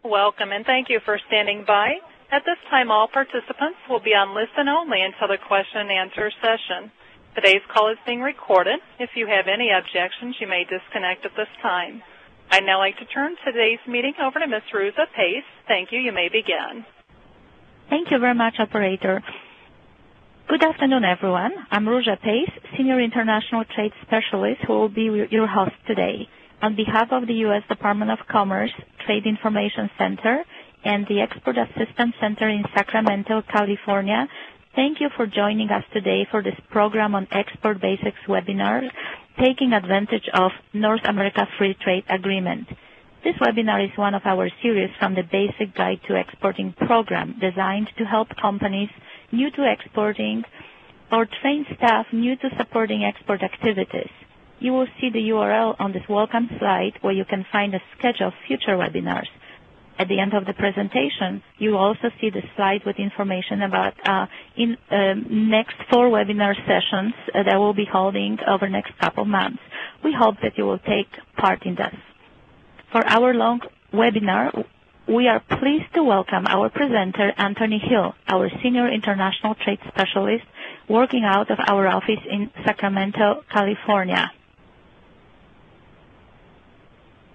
Welcome, and thank you for standing by. At this time, all participants will be on listen only until the question and answer session. Today's call is being recorded. If you have any objections, you may disconnect at this time. I'd now like to turn today's meeting over to Ms. Ruza Pace. Thank you. You may begin. Thank you very much, Operator. Good afternoon, everyone. I'm Ruza Pace, Senior International Trade Specialist, who will be your host today. On behalf of the U.S. Department of Commerce Trade Information Center and the Export Assistance Center in Sacramento, California, thank you for joining us today for this program on Export Basics webinar, taking advantage of North America Free Trade Agreement. This webinar is one of our series from the Basic Guide to Exporting program designed to help companies new to exporting or train staff new to supporting export activities. You will see the URL on this welcome slide where you can find a schedule of future webinars. At the end of the presentation, you will also see the slide with information about next 4 webinar sessions that we'll be holding over the next couple months. We hope that you will take part in this. For our long webinar, we are pleased to welcome our presenter, Anthony Hill, our Senior International Trade Specialist, working out of our office in Sacramento, California.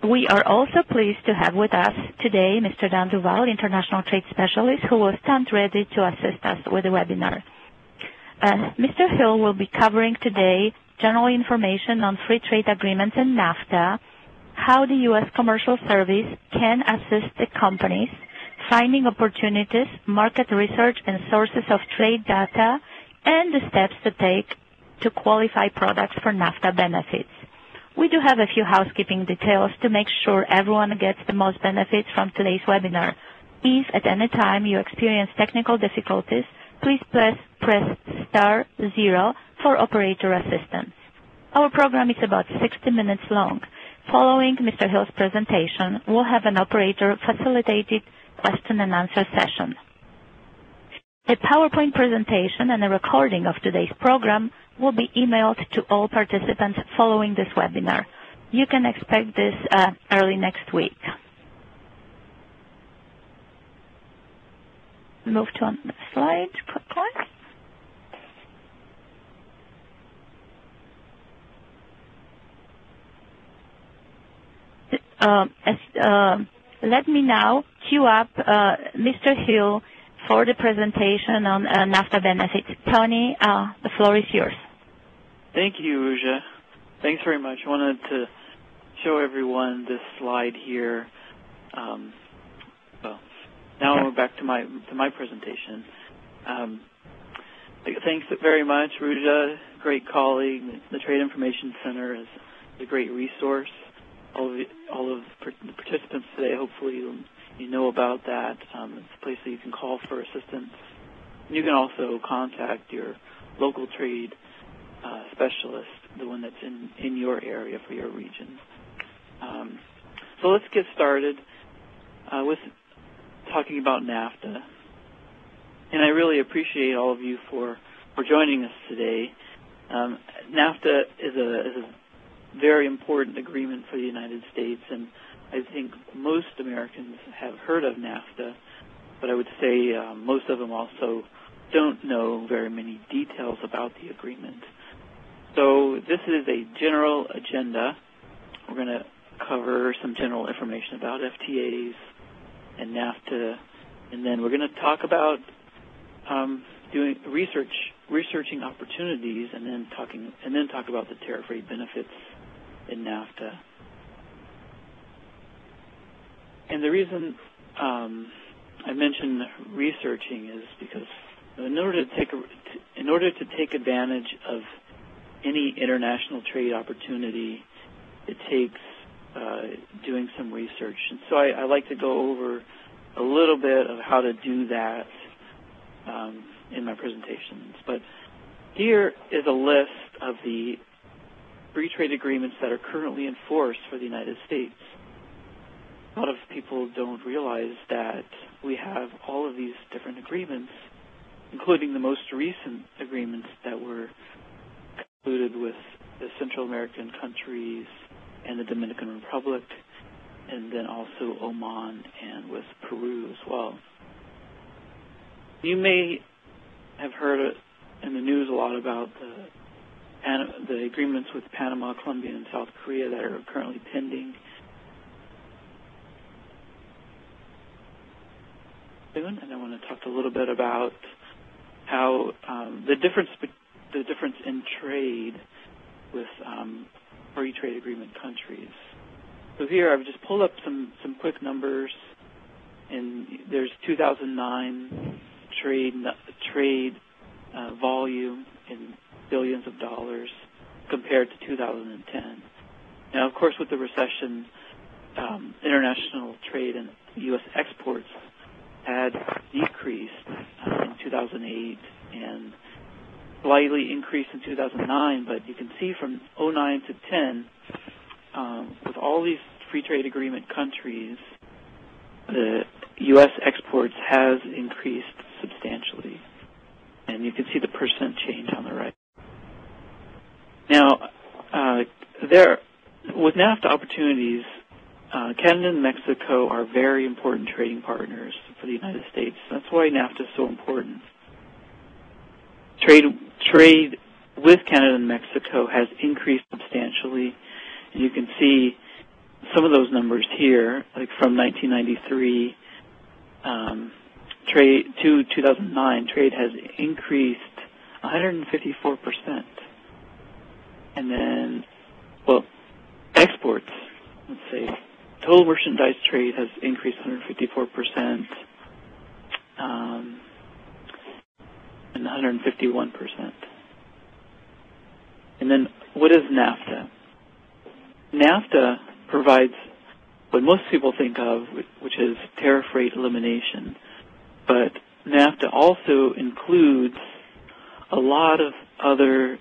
We are also pleased to have with us today Mr. Dan Duval, International Trade Specialist, who will stand ready to assist us with the webinar. Mr. Hill will be covering today general information on free trade agreements and NAFTA, how the U.S. Commercial Service can assist the companies, finding opportunities, market research, and sources of trade data, and the steps to take to qualify products for NAFTA benefits. We do have a few housekeeping details to make sure everyone gets the most benefits from today's webinar. If at any time you experience technical difficulties, please press *0 for operator assistance. Our program is about 60 minutes long. Following Mr. Hill's presentation, we'll have an operator-facilitated question and answer session. A PowerPoint presentation and a recording of today's program will be emailed to all participants following this webinar. You can expect this early next week. Move to the slide quickly. Let me now queue up Mr. Hill for the presentation on NAFTA benefits. Tony, the floor is yours. Thank you, Ruja. Thanks very much. I wanted to show everyone this slide here. Well, now we're back to my presentation. Thanks very much, Ruja. Great colleague. The Trade Information Center is a great resource. All of the participants today, hopefully you know about that. It's a place that you can call for assistance. You can also contact your local trade specialist, the one that's in your area for your region. So let's get started with talking about NAFTA. And I really appreciate all of you for joining us today. NAFTA is a very important agreement for the United States, and I think most Americans have heard of NAFTA, but I would say most of them also don't know very many details about the agreement. So this is a general agenda. We're going to cover some general information about FTAs and NAFTA, and then we're going to talk about doing researching opportunities, and then talk about the tariff rate benefits in NAFTA. And the reason I mention researching is because in order to take advantage of any international trade opportunity, it takes doing some research. And so I like to go over a little bit of how to do that in my presentations. But here is a list of the free trade agreements that are currently in force for the United States. A lot of people don't realize that we have all of these different agreements, including the most recent agreements that were concluded with the Central American countries and the Dominican Republic, and then also Oman and with Peru as well. You may have heard in the news a lot about the agreements with Panama, Colombia, and South Korea that are currently pending. And I want to talk a little bit about how the difference in trade with free trade agreement countries. So here I've just pulled up some quick numbers, and there's 2009 trade volume in billions of dollars compared to 2010. Now, of course, with the recession, international trade and U.S. exports had decreased in 2008 and slightly increased in 2009, but you can see from 2009 to 10, with all these free trade agreement countries, the U.S. exports has increased substantially, and you can see the percent change on the right. Now, with NAFTA Opportunities, Canada and Mexico are very important trading partners for the United States. That's why NAFTA is so important. Trade with Canada and Mexico has increased substantially, and you can see some of those numbers here, like from 1993 to 2009, trade has increased 154%. And then, well, exports, let's say, total merchandise trade has increased 154%, and 151%. And then, what is NAFTA? NAFTA provides what most people think of, which is tariff rate elimination. But NAFTA also includes a lot of other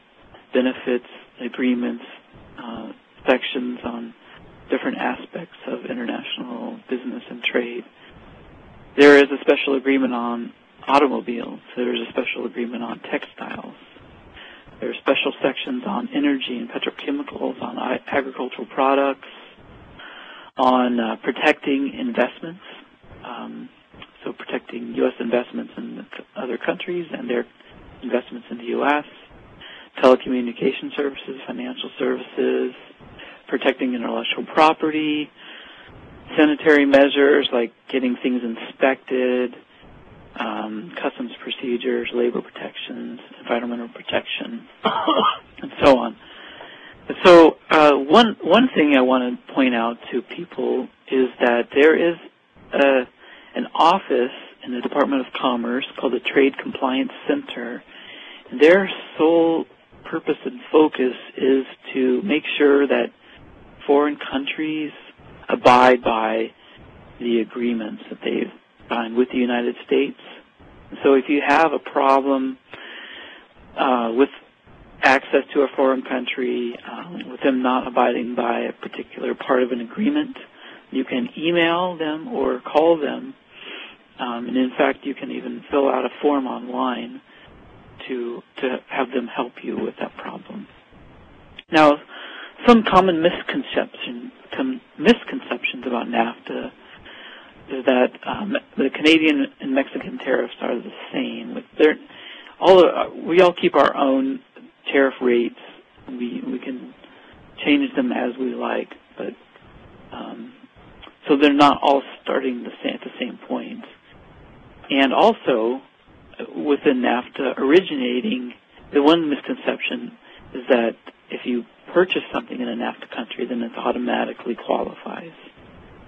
benefits, agreements, sections on different aspects of international business and trade. There is a special agreement on automobiles. There is a special agreement on textiles. There are special sections on energy and petrochemicals, on agricultural products, on protecting investments, so protecting U.S. investments in other countries and their investments in the U.S., telecommunication services, financial services, protecting intellectual property, sanitary measures like getting things inspected, customs procedures, labor protections, environmental protection, and so on. So one thing I want to point out to people is that there is an office in the Department of Commerce called the Trade Compliance Center. And their sole purpose and focus is to make sure that foreign countries abide by the agreements that they've signed with the United States. So if you have a problem with access to a foreign country, with them not abiding by a particular part of an agreement, you can email them or call them. And in fact, you can even fill out a form online to have them help you with that problem. Now, some common misconceptions about NAFTA is that the Canadian and Mexican tariffs are the same. We all keep our own tariff rates. We can change them as we like, but so they're not all starting at the same point. And also, within NAFTA originating, the one misconception is that if you purchase something in a NAFTA country, then it automatically qualifies,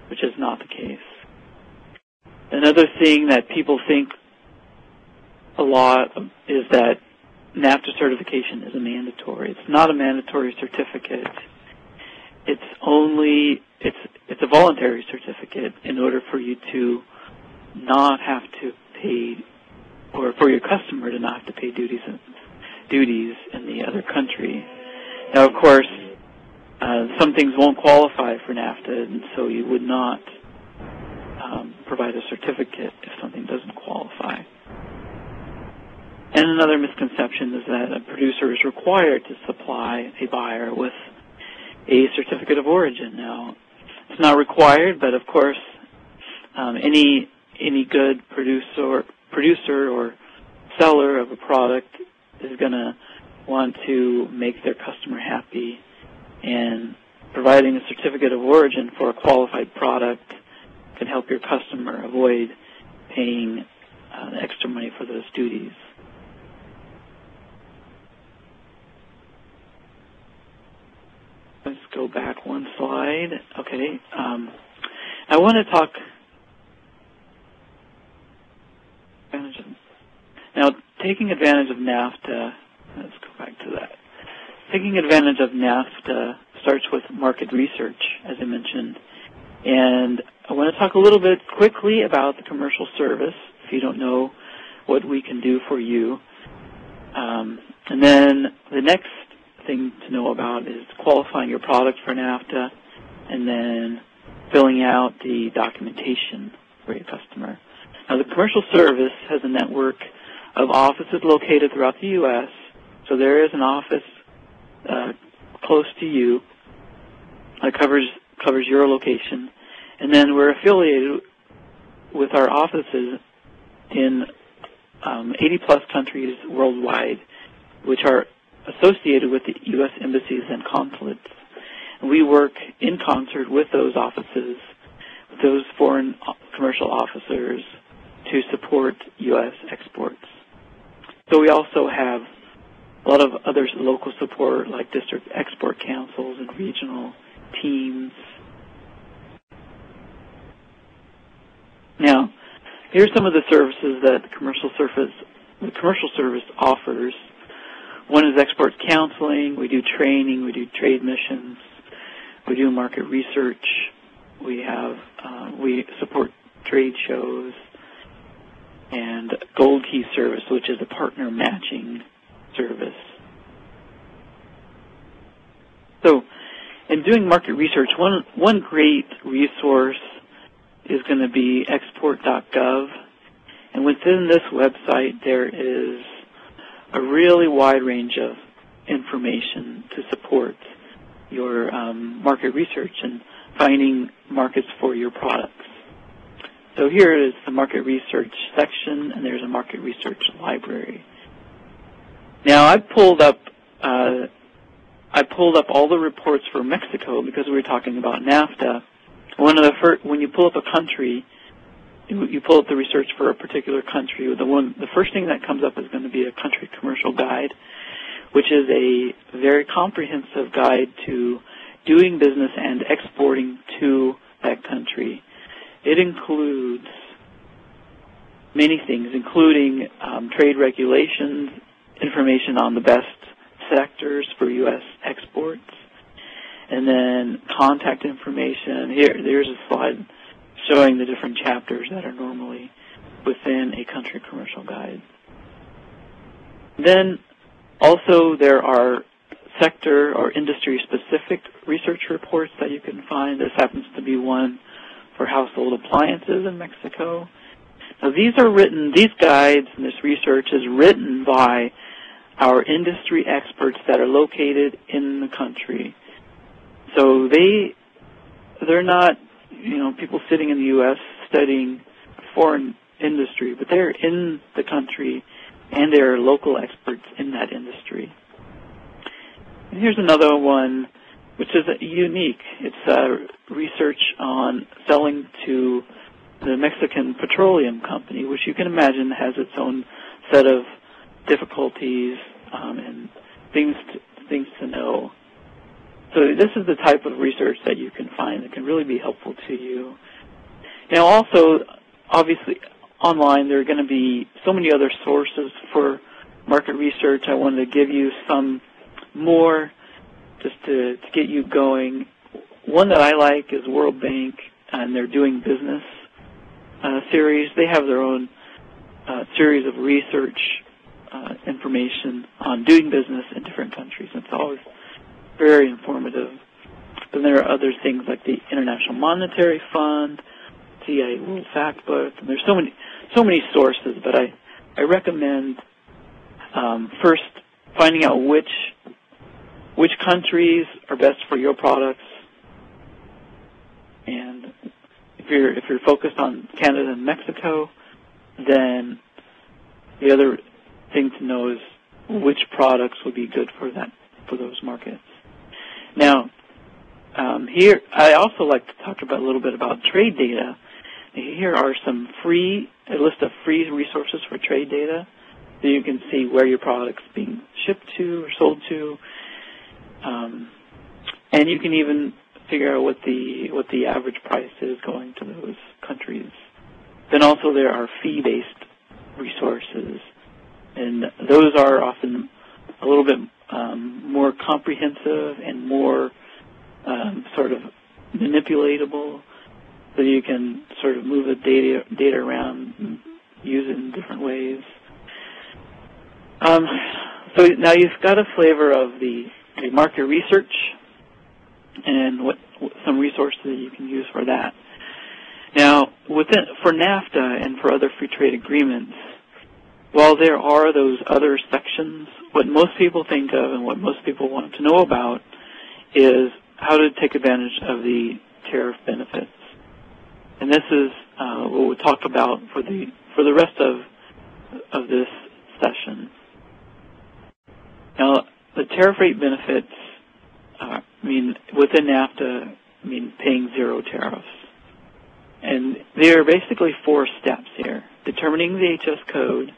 which is not the case. Another thing that people think a lot is that NAFTA certification is a mandatory. It's not a mandatory certificate. It's a voluntary certificate in order for you to not have to pay, or for your customer to not have to pay duties in the other country. Now, of course, some things won't qualify for NAFTA, and so you would not provide a certificate if something doesn't qualify. And another misconception is that a producer is required to supply a buyer with a certificate of origin. Now, It's not required, but of course, any good producer or seller of a product is going to want to make their customer happy, and providing a certificate of origin for a qualified product can help your customer avoid paying extra money for those duties. Let's go back one slide. Okay. I want to talk now, taking advantage of NAFTA. Let's go back to that. Taking advantage of NAFTA starts with market research, as I mentioned. And I want to talk a little bit quickly about the commercial service, if you don't know what we can do for you. And then the next thing to know about is qualifying your product for NAFTA, and then filling out the documentation for your customer. Now, the commercial service has a network of offices located throughout the U.S., so there is an office close to you that covers your location, and then we're affiliated with our offices in 80-plus countries worldwide, which are associated with the U.S. embassies and consulates. And we work in concert with those offices, with those foreign commercial officers, to support U.S. exports. So we also have a lot of other local support, like district export councils and regional teams. Now, here's some of the services that the commercial service offers. One is export counseling. We do training. We do trade missions. We do market research. We support trade shows, and Gold Key service, which is a partner matching service. So, in doing market research, one great resource is going to be export.gov, and within this website there is a really wide range of information to support your market research and finding markets for your products. So here is the market research section, and there's a market research library. Now I pulled up all the reports for Mexico because we were talking about NAFTA. When you pull up a country, you pull up the research for a particular country. The first thing that comes up is going to be a country commercial guide, which is a very comprehensive guide to doing business and exporting to that country. It includes many things, including trade regulations, information on the best sectors for U.S. exports, and then contact information. There's a slide showing the different chapters that are normally within a country commercial guide. Then also there are sector or industry-specific research reports that you can find. This happens to be one for household appliances in Mexico. Now these guides and this research is written by our industry experts that are located in the country. So they're not, people sitting in the U.S. studying foreign industry, but they're in the country and they're local experts in that industry. And here's another one, which is unique. It's research on selling to the Mexican Petroleum Company, which you can imagine has its own set of difficulties and things to know. So this is the type of research that you can find that can really be helpful to you. Now also, obviously, online there are going to be so many other sources for market research. I wanted to give you some more just to get you going. One that I like is World Bank and their Doing Business series. They have their own series of research information on doing business in different countries. It's always very informative. Then there are other things like the International Monetary Fund, CIA World Factbook, and there's so many sources, but I recommend first finding out which countries are best for your products, if you're focused on Canada and Mexico, then the other thing to know is which products would be good for those markets. Now, here I also like to talk a little bit about trade data. Here are a list of free resources for trade data, so you can see where your product's being shipped to or sold to, and you can even figure out what the average price is going to those countries. Then also there are fee-based resources, and those are often a little bit more comprehensive and more sort of manipulatable, so you can sort of move the data around and use it in different ways. So now you've got a flavor of the market research and some resources that you can use for that. Now, for NAFTA and for other free trade agreements, while there are those other sections, what most people think of and what most people want to know about is how to take advantage of the tariff benefits. And this is what we'll talk about for the rest of this session. Now, the tariff rate benefits within NAFTA mean paying zero tariffs. And there are basically 4 steps here. Determining the HS code,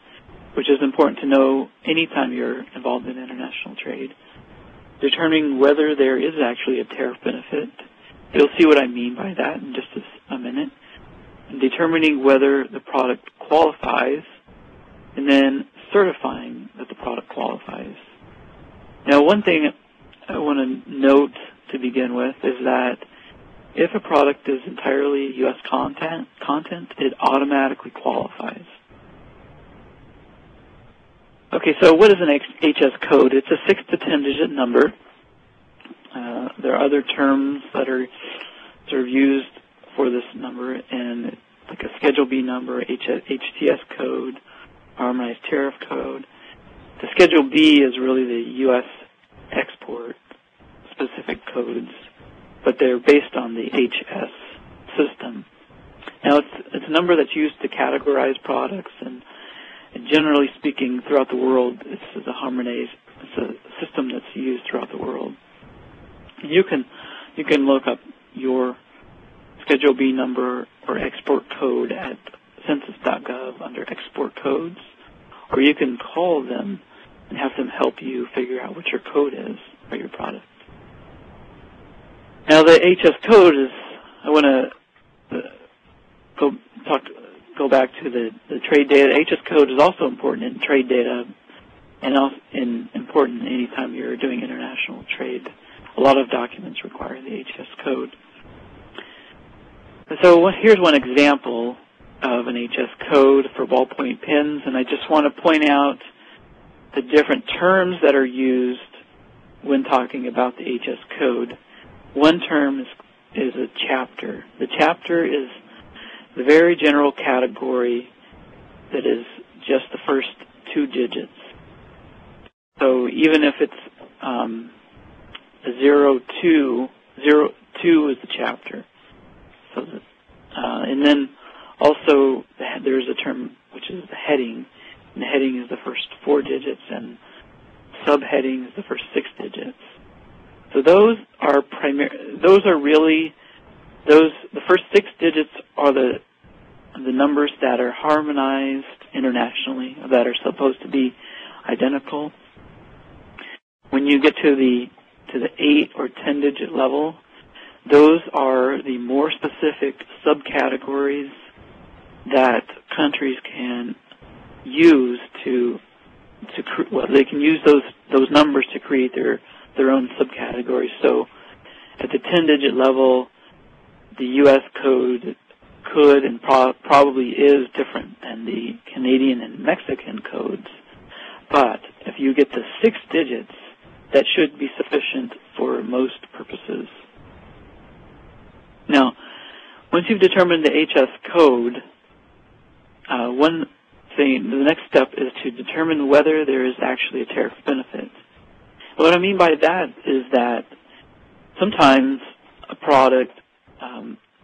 which is important to know anytime you're involved in international trade. Determining whether there is actually a tariff benefit. You'll see what I mean by that in just a minute. And determining whether the product qualifies, and then certifying that the product qualifies. Now, one thing I want to note to begin with is that if a product is entirely U.S. content, it automatically qualifies. Okay, so what is an HS code? It's a 6 to 10-digit number. There are other terms that are sort of used for this number, and like a Schedule B number, HTS code, Harmonized Tariff Code. The Schedule B is really the U.S. export-specific codes, but they're based on the HS system. Now, it's a number that's used to categorize products, and generally speaking, throughout the world, it's a system that's used throughout the world. You can look up your Schedule B number or export code at census.gov under export codes, or you can call them and have them help you figure out what your code is for your product. Now, the HS code is, I want to go back to the trade data. HS code is also important in trade data and also important anytime you're doing international trade. A lot of documents require the HS code. So here's one example of an HS code for ballpoint pens, and I just want to point out the different terms that are used when talking about the HS code. One term is a chapter. The chapter is the very general category that is just the first 2 digits. So even if it's 02, 02 is the chapter. So and then also there's a term which is the heading, and the heading is the first 4 digits, and subheading is the first 6 digits. So those are the first 6 digits are the numbers that are harmonized internationally, that are supposed to be identical. When you get to the 8 or 10-digit level, those are the more specific subcategories that countries can use they can use those numbers to create their own subcategories. So at the 10-digit level, the U.S. code could and probably is different than the Canadian and Mexican codes. But if you get to 6 digits, that should be sufficient for most purposes. Now, once you've determined the HS code, the next step is to determine whether there is actually a tariff benefit. What I mean by that is that sometimes a product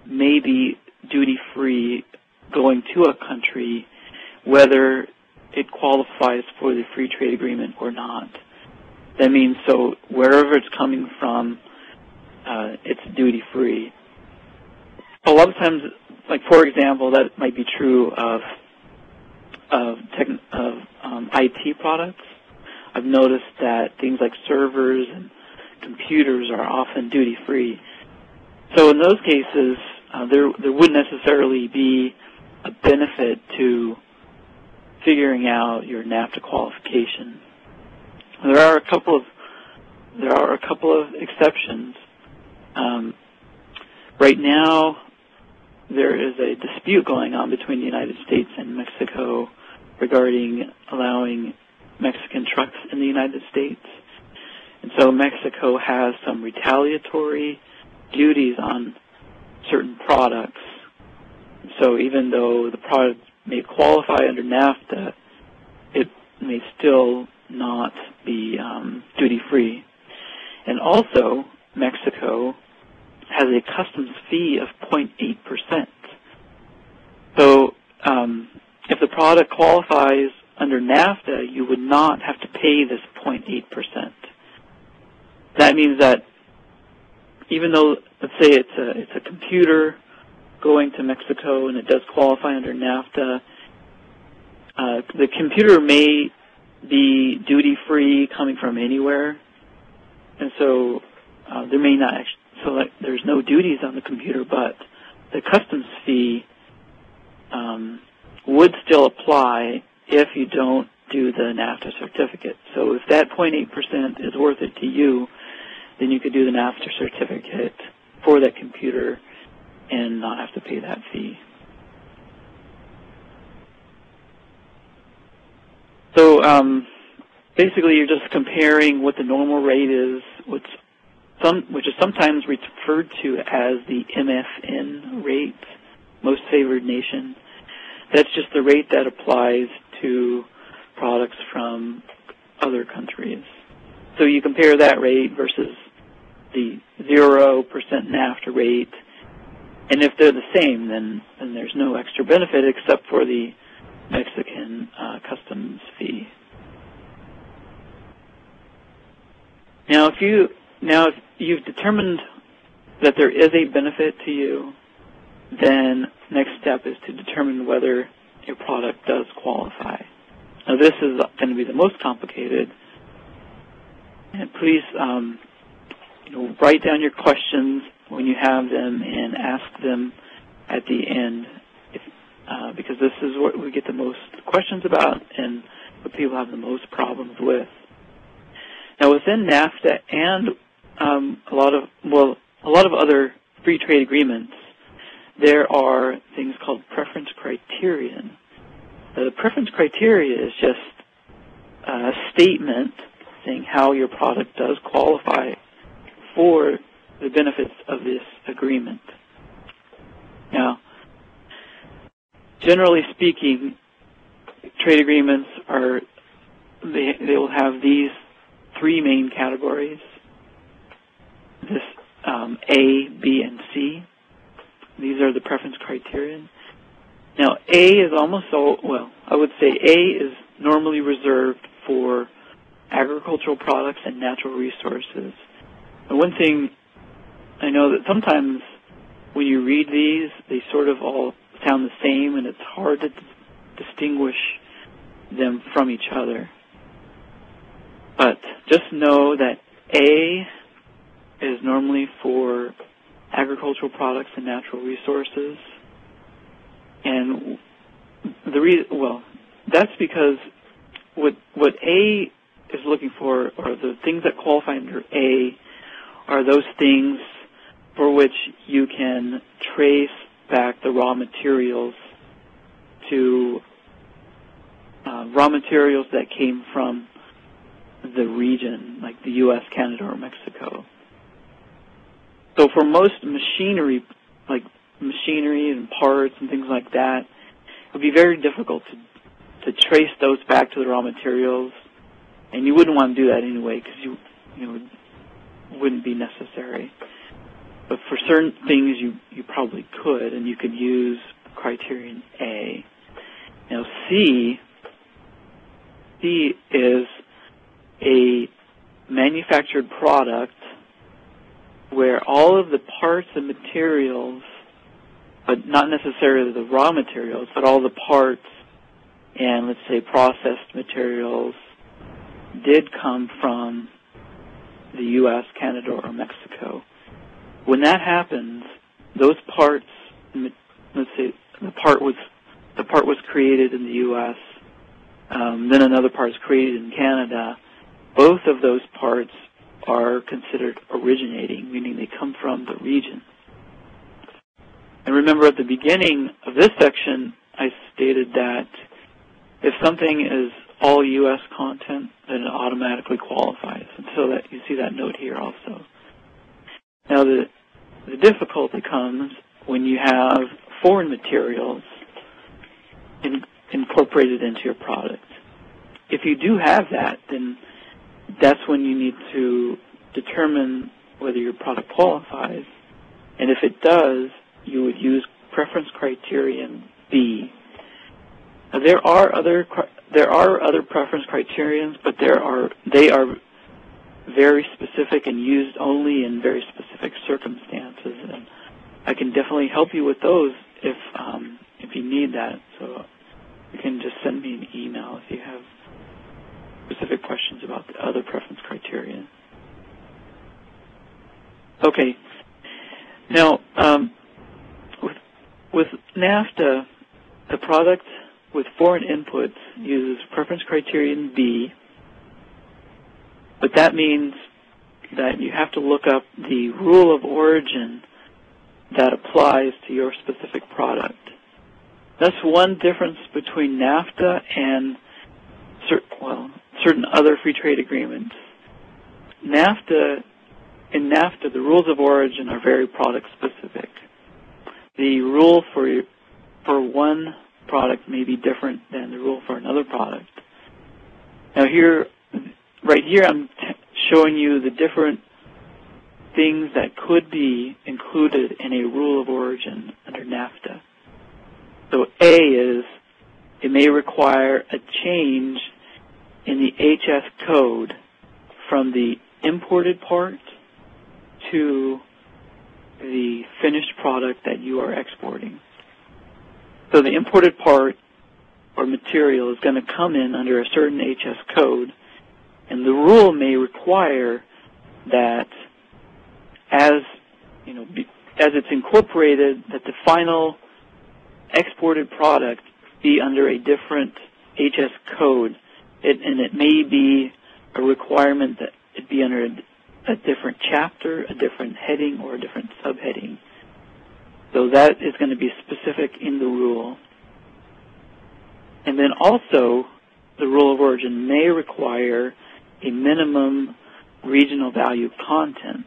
may be duty-free going to a country, whether it qualifies for the free trade agreement or not. That means so wherever it's coming from, it's duty-free. A lot of times, like for example, that might be true of IT products. I've noticed that things like servers and computers are often duty-free. So in those cases, there wouldn't necessarily be a benefit to figuring out your NAFTA qualification. There are a couple of exceptions. Right now, there is a dispute going on between the United States and Mexico regarding allowing Mexican trucks in the United States. And so Mexico has some retaliatory duties on certain products. So even though the product may qualify under NAFTA, it may still not be duty-free. And also, Mexico has a customs fee of 0.8%. So if the product qualifies under NAFTA, you would not have to pay this 0.8%. That means that even though, let's say it's a computer going to Mexico and it does qualify under NAFTA, the computer may be duty-free coming from anywhere, and so there may not actually, so like, there's no duties on the computer, but the customs fee would still apply if you don't do the NAFTA certificate. So if that 0.8% is worth it to you, then you could do the NAFTA certificate for that computer and not have to pay that fee. So basically you're just comparing what the normal rate is, which is sometimes referred to as the MFN rate, most favored nation. That's just the rate that applies to products from other countries. So you compare that rate versus the 0% NAFTA rate, and if they're the same, then there's no extra benefit except for the Mexican customs fee. Now, if you've determined that there is a benefit to you, then next step is to determine whether your product does qualify. Now, this is going to be the most complicated, and please write down your questions when you have them and ask them at the end, because this is what we get the most questions about and what people have the most problems with. Now, within NAFTA and a lot of other free trade agreements, there are things called preference criterion. The preference criteria is just a statement saying how your product does qualify for the benefits of this agreement. Now, generally speaking, trade agreements they will have these three main categories. This A, B, and C. These are the preference criterion. Now, A is almost I would say A is normally reserved for agricultural products and natural resources. And one thing I know that sometimes when you read these, they sort of all sound the same, and it's hard to distinguish them from each other. But just know that A is normally for agricultural products and natural resources. And that's because what A is looking for, or the things that qualify under A, are those things for which you can trace back the raw materials to raw materials that came from the region, like the U.S., Canada, or Mexico. So for most machinery, like machinery and parts and things like that, it would be very difficult to trace those back to the raw materials, and you wouldn't want to do that anyway because it wouldn't be necessary. But for certain things, you probably could, and you could use criterion A. Now, C is a manufactured product where all of the parts and materials, but not necessarily the raw materials, but all the parts and, let's say, processed materials did come from the U.S., Canada, or Mexico. When that happens, those parts, let's say the part was created in the U.S., then another part is created in Canada. Both of those parts are considered originating, meaning they come from the region. And remember, at the beginning of this section, I stated that if something is all U.S. content, then it automatically qualifies. And so that you see that note here also. Now, the difficulty comes when you have foreign materials incorporated into your product. If you do have that, then that's when you need to determine whether your product qualifies. And if it does, you would use preference criterion B. Now, there are other preference criterions, but they are very specific and used only in very specific circumstances. And I can definitely help you with those if you need that. So you can just send me an email if you have specific questions about the other preference criteria. Okay. Now, with NAFTA, the product with foreign inputs uses preference criterion B, but that means that you have to look up the rule of origin that applies to your specific product. That's one difference between NAFTA and certain other free trade agreements. In NAFTA, the rules of origin are very product specific. The rule for one product may be different than the rule for another product. Now right here, I'm showing you the different things that could be included in a rule of origin under NAFTA. So A is, it may require a change in the HS code from the imported part to the finished product that you are exporting. So the imported part or material is going to come in under a certain HS code, and the rule may require that as it's incorporated, that the final exported product be under a different HS code, and it may be a requirement that it be under a different chapter, a different heading, or a different subheading. So that is going to be specific in the rule. And then also, the rule of origin may require a minimum regional value content.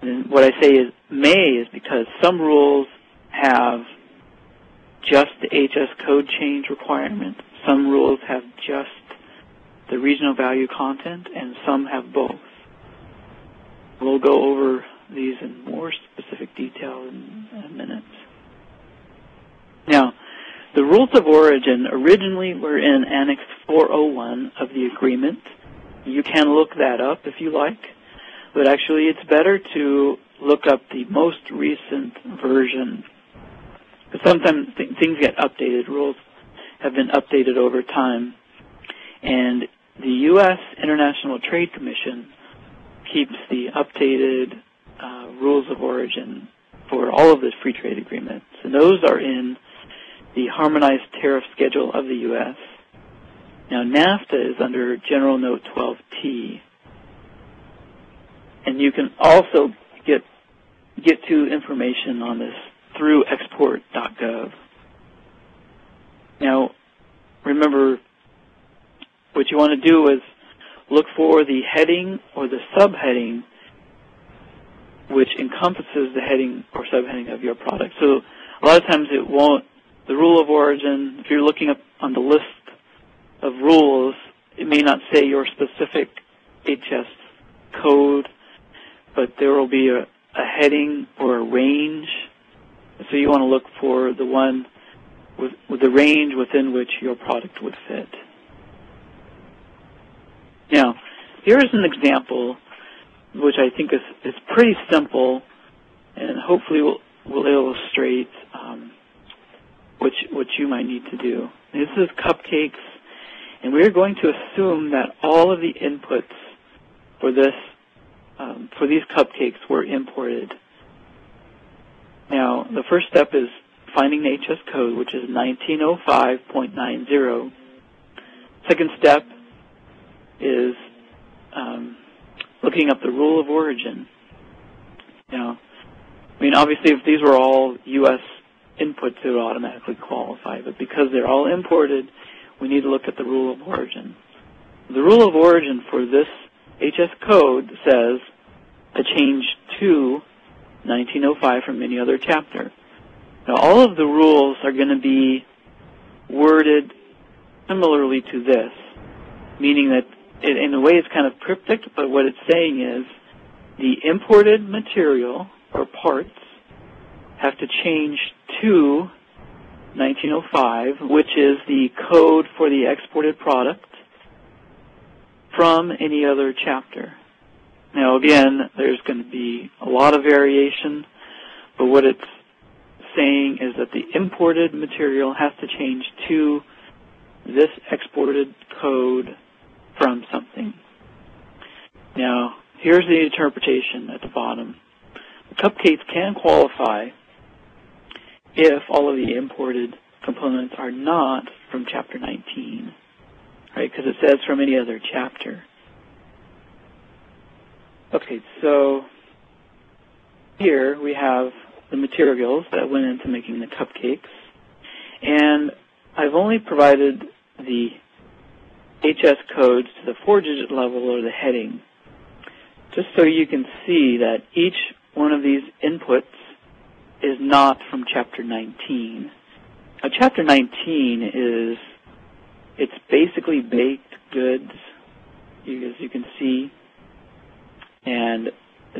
And what I say is may is because some rules have just the HS code change requirement. Some rules have just the regional value content, and some have both. We'll go over these in more specific detail in a minute. Now, the rules of origin originally were in Annex 401 of the agreement. You can look that up if you like, but actually it's better to look up the most recent version. Because sometimes things get updated. Rules have been updated over time. And the U.S. International Trade Commission keeps the updated rules of origin for all of the free trade agreements. And those are in the Harmonized Tariff Schedule of the U.S. Now, NAFTA is under General Note 12T. And you can also get to information on this through export.gov. Now, remember, what you want to do is look for the heading or the subheading which encompasses the heading or subheading of your product. So a lot of times it won't, the rule of origin, if you're looking up on the list of rules, it may not say your specific HS code, but there will be a heading or a range. So you want to look for the one with the range within which your product would fit. Now, here is an example which I think is pretty simple and hopefully will illustrate what you might need to do. This is cupcakes, and we're going to assume that all of the inputs for these cupcakes were imported. Now, the first step is finding the HS code, which is 1905.90. Second step is looking up the rule of origin. Now, I mean, obviously, if these were all U.S. inputs, it would automatically qualify. But because they're all imported, we need to look at the rule of origin. The rule of origin for this HS code says a change to 1905 from any other chapter. Now, all of the rules are going to be worded similarly to this, meaning that in a way it's kind of cryptic, but what it's saying is the imported material or parts have to change to 1905, which is the code for the exported product, from any other chapter. Now, again, there's going to be a lot of variation, but what it's saying is that the imported material has to change to this exported code from something. Now, here's the interpretation at the bottom. The cupcakes can qualify if all of the imported components are not from Chapter 19, right? Because it says from any other chapter. Okay, so here we have the materials that went into making the cupcakes, and I've only provided the HS codes to the 4-digit level or the heading, just so you can see that each one of these inputs is not from Chapter 19. Now, Chapter 19 it's basically baked goods, as you can see, and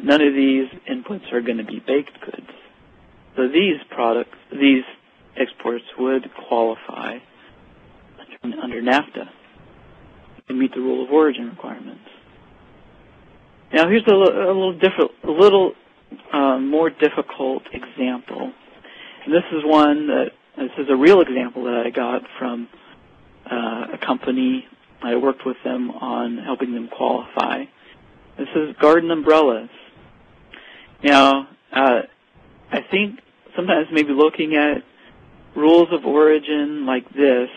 none of these inputs are going to be baked goods. So these exports would qualify under NAFTA and meet the rule of origin requirements. Now here's a little more difficult example, and this is a real example that I got from a company. I worked with them on helping them qualify. This is garden umbrellas. Now, I think sometimes maybe looking at rules of origin like this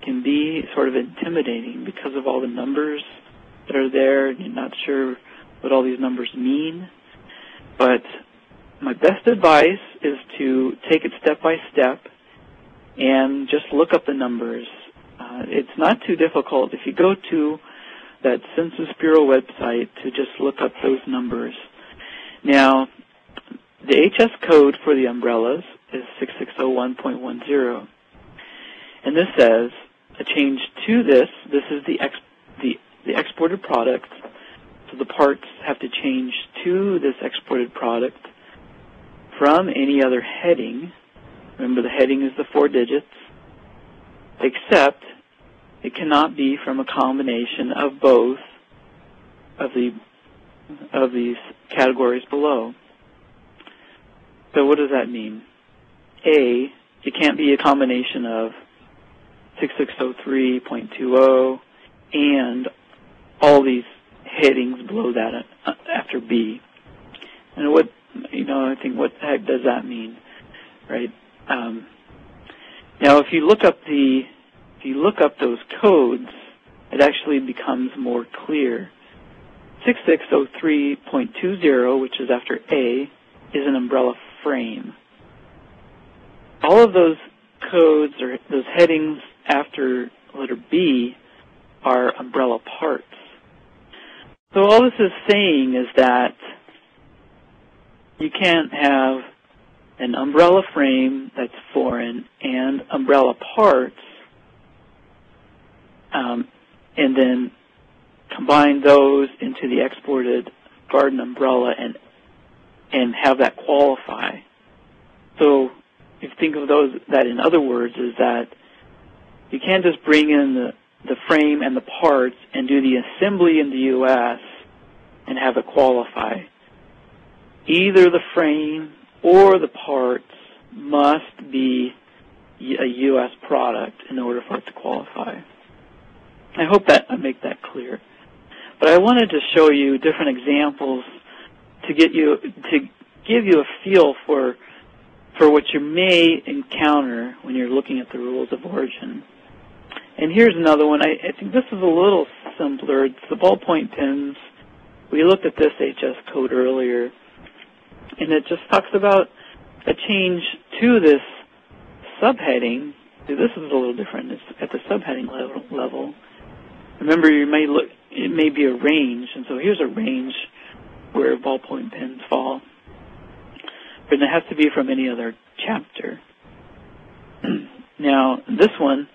can be sort of intimidating because of all the numbers that are there, and you're not sure what all these numbers mean. But my best advice is to take it step by step and just look up the numbers. It's not too difficult if you go to that Census Bureau website to just look up those numbers. Now, the HS code for the umbrellas is 6601.10, and this says a change to this is the exported product, so the parts have to change to this exported product from any other heading. Remember, the heading is the 4 digits, except it cannot be from a combination of both of these categories below. So what does that mean? A, it can't be a combination of 6603.20 and all these headings below that after B. And I think what the heck does that mean, right? Now, if you look up those codes, it actually becomes more clear. 6603.20, which is after A, is an umbrella frame. All of those codes or those headings after letter B are umbrella parts. So all this is saying is that you can't have an umbrella frame that's foreign and umbrella parts and then combine those into the exported garden umbrella and have that qualify. So if you think of that in other words, is that you can't just bring in the frame and the parts and do the assembly in the U.S. and have it qualify. Either the frame or the parts must be a U.S. product in order for it to qualify. I hope that I make that clear. But I wanted to show you different examples to give you a feel for what you may encounter when you're looking at the rules of origin. And here's another one. I think this is a little simpler. It's the ballpoint pens. We looked at this HS code earlier, and it just talks about a change to this subheading. See, this is a little different. It's at the subheading level. Remember, it may be a range, and so here's a range where ballpoint pens fall. But it has to be from any other chapter. Now, this one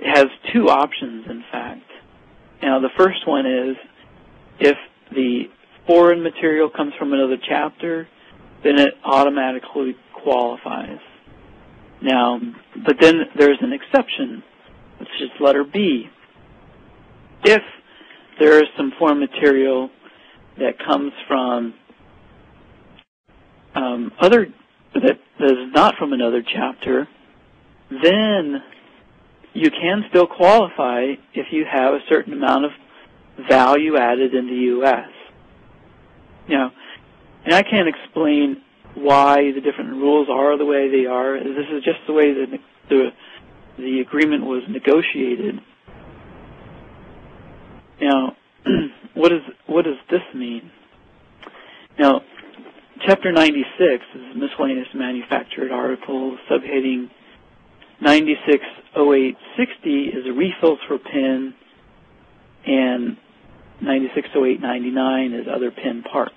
has two options, in fact. Now, the first one is if the foreign material comes from another chapter, then it automatically qualifies. Now, but then there's an exception, which is letter B. If there is some foreign material that comes from that is not from another chapter, then you can still qualify if you have a certain amount of value added in the U.S. Now, and I can't explain why the different rules are the way they are. This is just the way that the agreement was negotiated. Now, what does this mean? Now, Chapter 96 is miscellaneous manufactured articles. Subheading 960860 is refills for pen, and 960899 is other pen parts.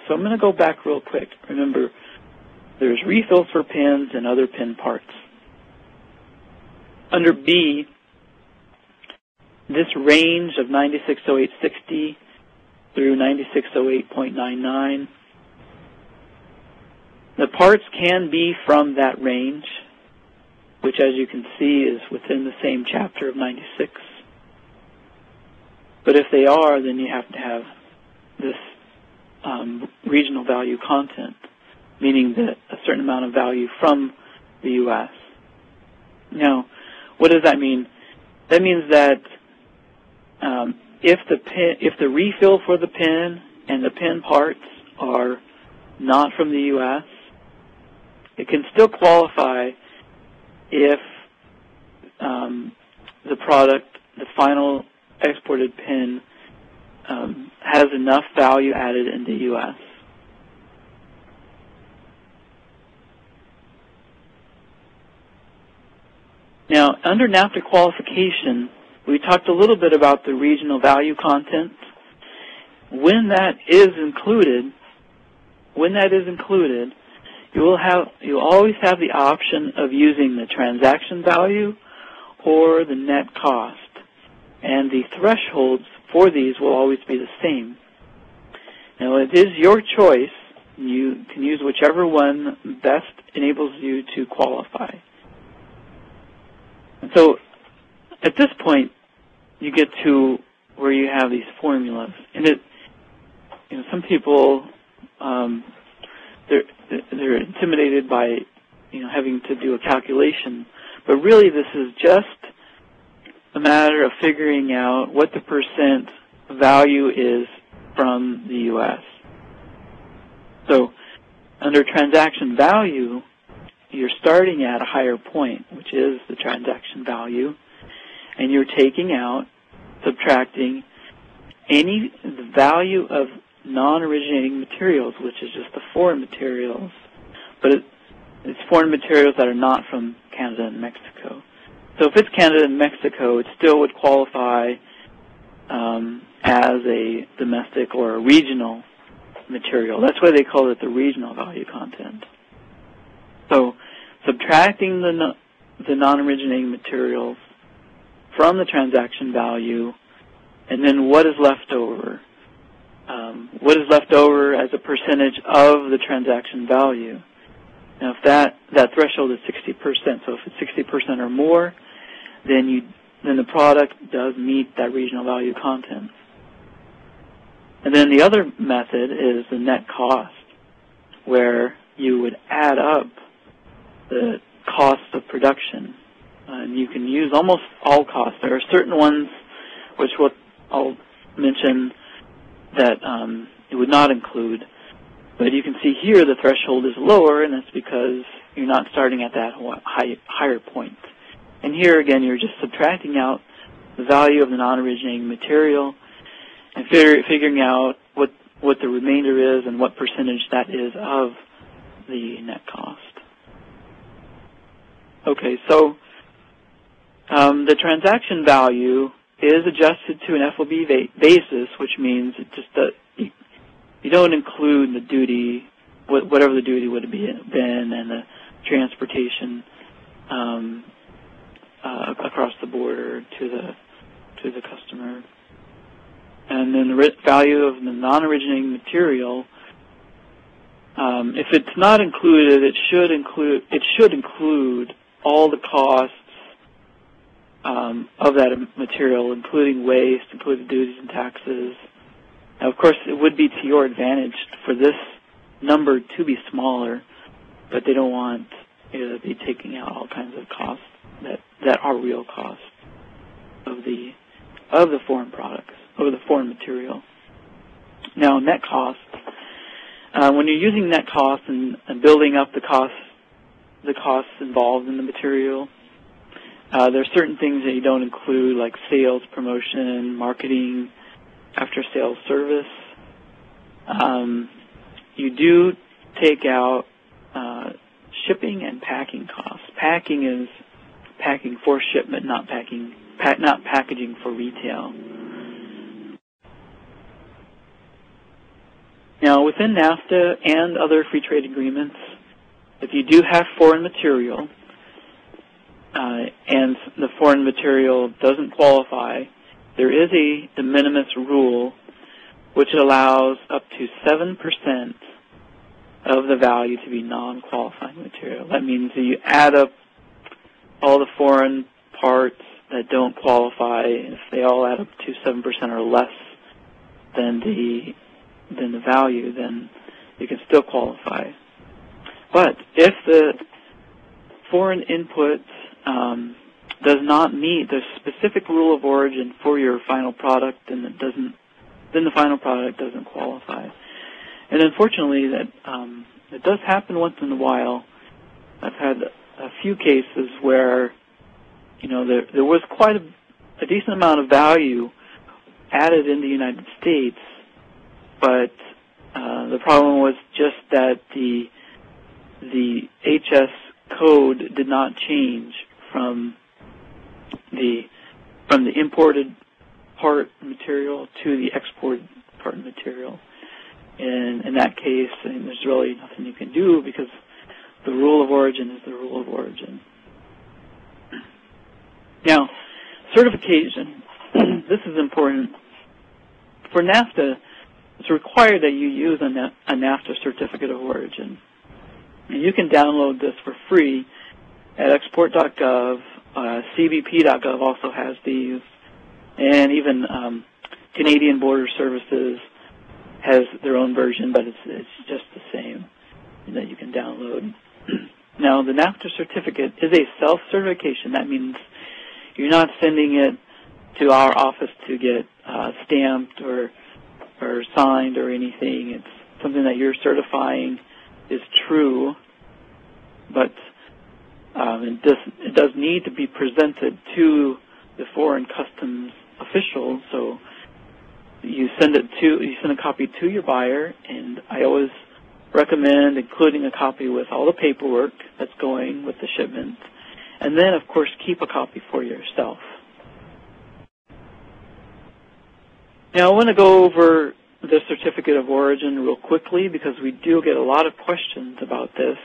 So I'm going to go back real quick. Remember, there's refills for pens and other pen parts. Under B, this range of 960860 through 9608.99, the parts can be from that range, which, as you can see, is within the same chapter of 96. But if they are, then you have to have this regional value content, meaning that a certain amount of value from the U.S. Now, what does that mean? That means that if the refill for the pen and the pen parts are not from the U.S., it can still qualify if the product, the final exported pen, has enough value added in the U.S. Now, under NAFTA Qualification, we talked a little bit about the regional value content. When that is included, you'll always have the option of using the transaction value or the net cost, and the thresholds for these will always be the same. Now, it is your choice. You can use whichever one best enables you to qualify. And so, at this point, you get to where you have these formulas, and some people they're intimidated by having to do a calculation, but really this is just a matter of figuring out what the percent value is from the U.S. So under transaction value, you're starting at a higher point, which is the transaction value, and you're taking out, subtracting the value of non-originating materials, which is just the foreign materials, but it's foreign materials that are not from Canada and Mexico. So if it's Canada and Mexico, it still would qualify as a domestic or a regional material. That's why they call it the regional value content. So subtracting the non-originating materials from the transaction value, and then what is left over. what is left over as a percentage of the transaction value. Now, if that threshold is 60%, so if it's 60% or more, then the product does meet that regional value content. And then the other method is the net cost, where you would add up the cost of production. And you can use almost all costs. There are certain ones which I'll mention that it would not include. But you can see here the threshold is lower, and that's because you're not starting at that higher point. And here, again, you're just subtracting out the value of the non-originating material and figuring out what the remainder is and what percentage that is of the net cost. Okay, so the transaction value is adjusted to an FOB basis, which means it just you don't include the duty, whatever the duty would have been, and the transportation across the border to the customer. And then the value of the non-originating material, if it's not included, it should include all the costs of that material, including waste, including duties and taxes. Now, of course, it would be to your advantage for this number to be smaller, but they don't want to be taking out all kinds of costs that are real costs of the foreign products, or the foreign material. Now, net cost. When you're using net cost and building up the costs involved in the material, there are certain things that you don't include, like sales, promotion, marketing, after-sales service. You do take out shipping and packing costs. Packing is packing for shipment, not packaging for retail. Now, within NAFTA and other free trade agreements, if you do have foreign material and the foreign material doesn't qualify, there is a de minimis rule which allows up to 7% of the value to be non-qualifying material. That means that you add up all the foreign parts that don't qualify, if they all add up to 7% or less than the value, then you can still qualify. But if the foreign input does not meet the specific rule of origin for your final product, then the final product doesn't qualify. And unfortunately, that it does happen once in a while. I've had a few cases where, there was quite a decent amount of value added in the United States, but the problem was just that the HS code did not change from the imported part material to the exported part material. And in that case, there's really nothing you can do because the rule of origin is the rule of origin. Now, certification. This is important. For NAFTA, it's required that you use a NAFTA certificate of origin. And you can download this for free at export.gov. CBP.gov also has these. And even Canadian Border Services has their own version, but it's just the same that you can download. Now, the NAFTA certificate is a self-certification. That means you're not sending it to our office to get stamped or signed or anything. It's something that you're certifying is true, but it does need to be presented to the foreign customs official. So you send a copy to your buyer, and I always recommend including a copy with all the paperwork that's going with the shipment, and then of course keep a copy for yourself. Now I want to go over the certificate of origin real quickly because we do get a lot of questions about this.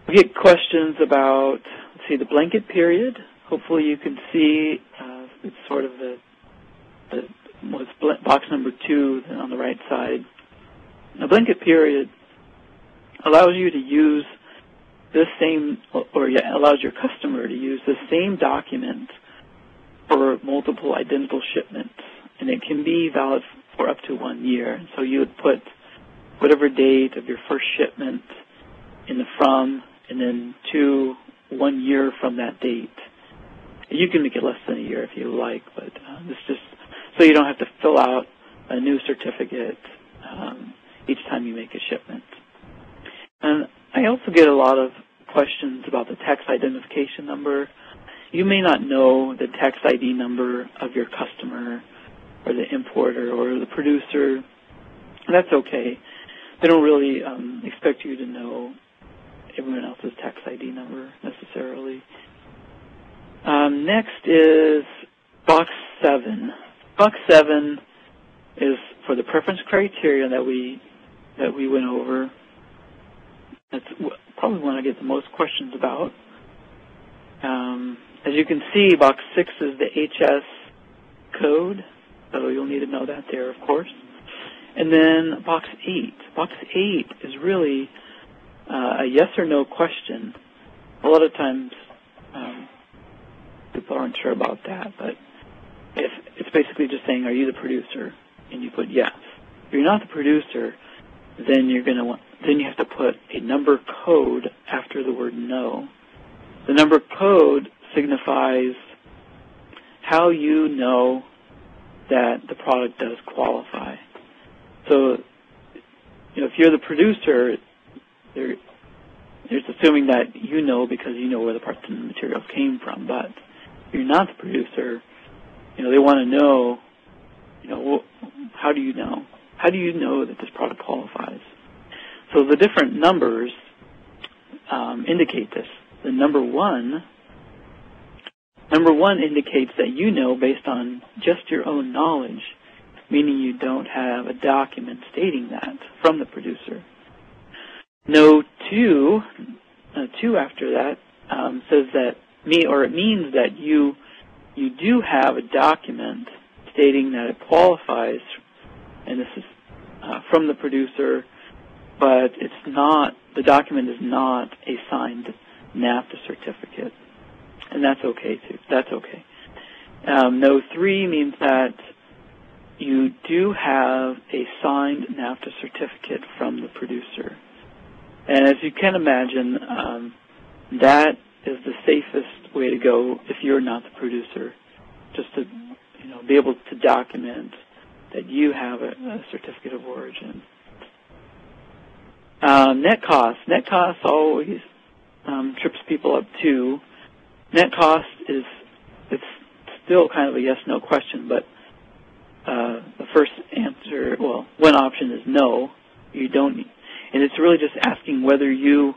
We get questions about, the blanket period. Hopefully you can see it's sort of the was box number 2 then on the right side. A blanket period allows you to use this same, or allows your customer to use the same document for multiple identical shipments, and it can be valid for up to 1 year. So you would put whatever date of your first shipment in the from, and then to 1 year from that date. You can make it less than a year if you like, but this just so you don't have to fill out a new certificate each time you make a shipment. And I also get a lot of questions about the tax identification number. You may not know the tax ID number of your customer or the importer or the producer. That's okay. They don't really expect you to know everyone else's tax ID number necessarily. Next is box 7. Box 7 is for the preference criteria that we went over. That's probably one I get the most questions about. As you can see, box 6 is the HS code, so you'll need to know that there, of course. And then box 8. Box 8 is really a yes or no question. A lot of times people aren't sure about that, but it's basically just saying, are you the producer? And you put yes. If you're not the producer, then you have to put a number code after the word no. The number code signifies how you know that the product does qualify. So, if you're the producer, it's assuming that you know because you know where the parts and materials came from. But if you're not the producer, they want to know, how do you know? How do you know that this product qualifies? So the different numbers indicate this. The number one indicates that you know based on just your own knowledge, meaning you don't have a document stating that from the producer. No 2 after that says that it means that you do have a document stating that it qualifies, and this is from the producer, but the document is not a signed NAFTA certificate, and that's okay too. That's okay. No 3 means that you do have a signed NAFTA certificate from the producer. And as you can imagine, that is the safest way to go if you're not the producer, just to be able to document that you have a certificate of origin. Net cost. Net cost always trips people up too. Net cost it's still kind of a yes/no question, but the first answer, one option is no, you don't need. And it's really just asking whether you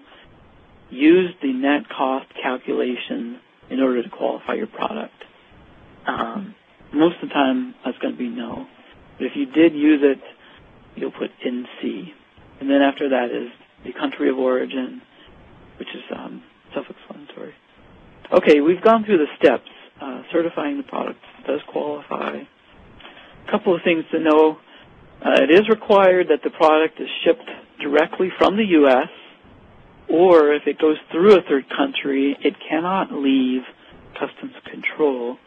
use the net cost calculation in order to qualify your product. Most of the time, that's going to be no. But if you did use it, you'll put NC. And then after that is the country of origin, which is self-explanatory. Okay, we've gone through the steps. Certifying the product does qualify. A couple of things to know. It is required that the product is shipped directly from the U.S., or if it goes through a third country, it cannot leave customs control.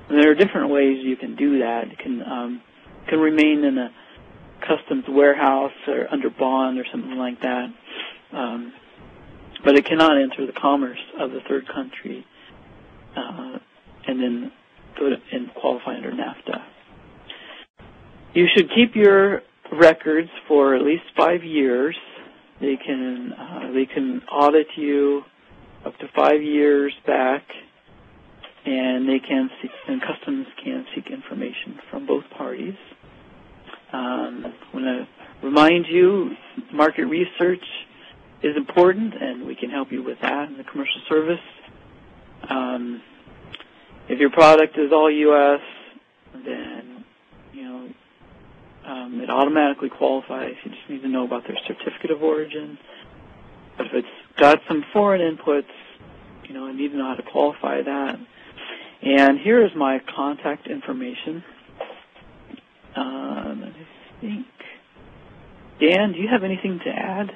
And there are different ways you can do that. It can remain in a customs warehouse or under bond or something like that, but it cannot enter the commerce of the third country and then go and qualify under NAFTA. You should keep your records for at least 5 years. They can audit you up to 5 years back, and customs can seek information from both parties. I want to remind you, market research is important, and we can help you with that in the commercial service. If your product is all U.S., then it automatically qualifies. You just need to know about their certificate of origin. But if it's got some foreign inputs, I need to know how to qualify that. And here is my contact information. think. Dan, do you have anything to add?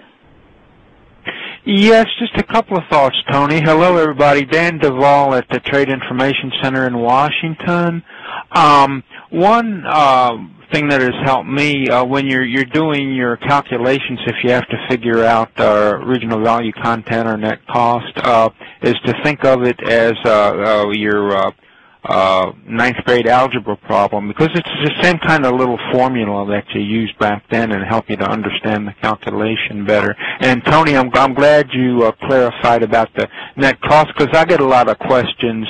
Yes, just a couple of thoughts, Tony. Hello, everybody. Dan Duvall at the Trade Information Center in Washington. One thing that has helped me when you're doing your calculations, if you have to figure out regional value content or net cost, is to think of it as your ninth grade algebra problem, because it's the same kind of little formula that you used back then and help you to understand the calculation better. And Tony, I'm glad you clarified about the net cost, because I get a lot of questions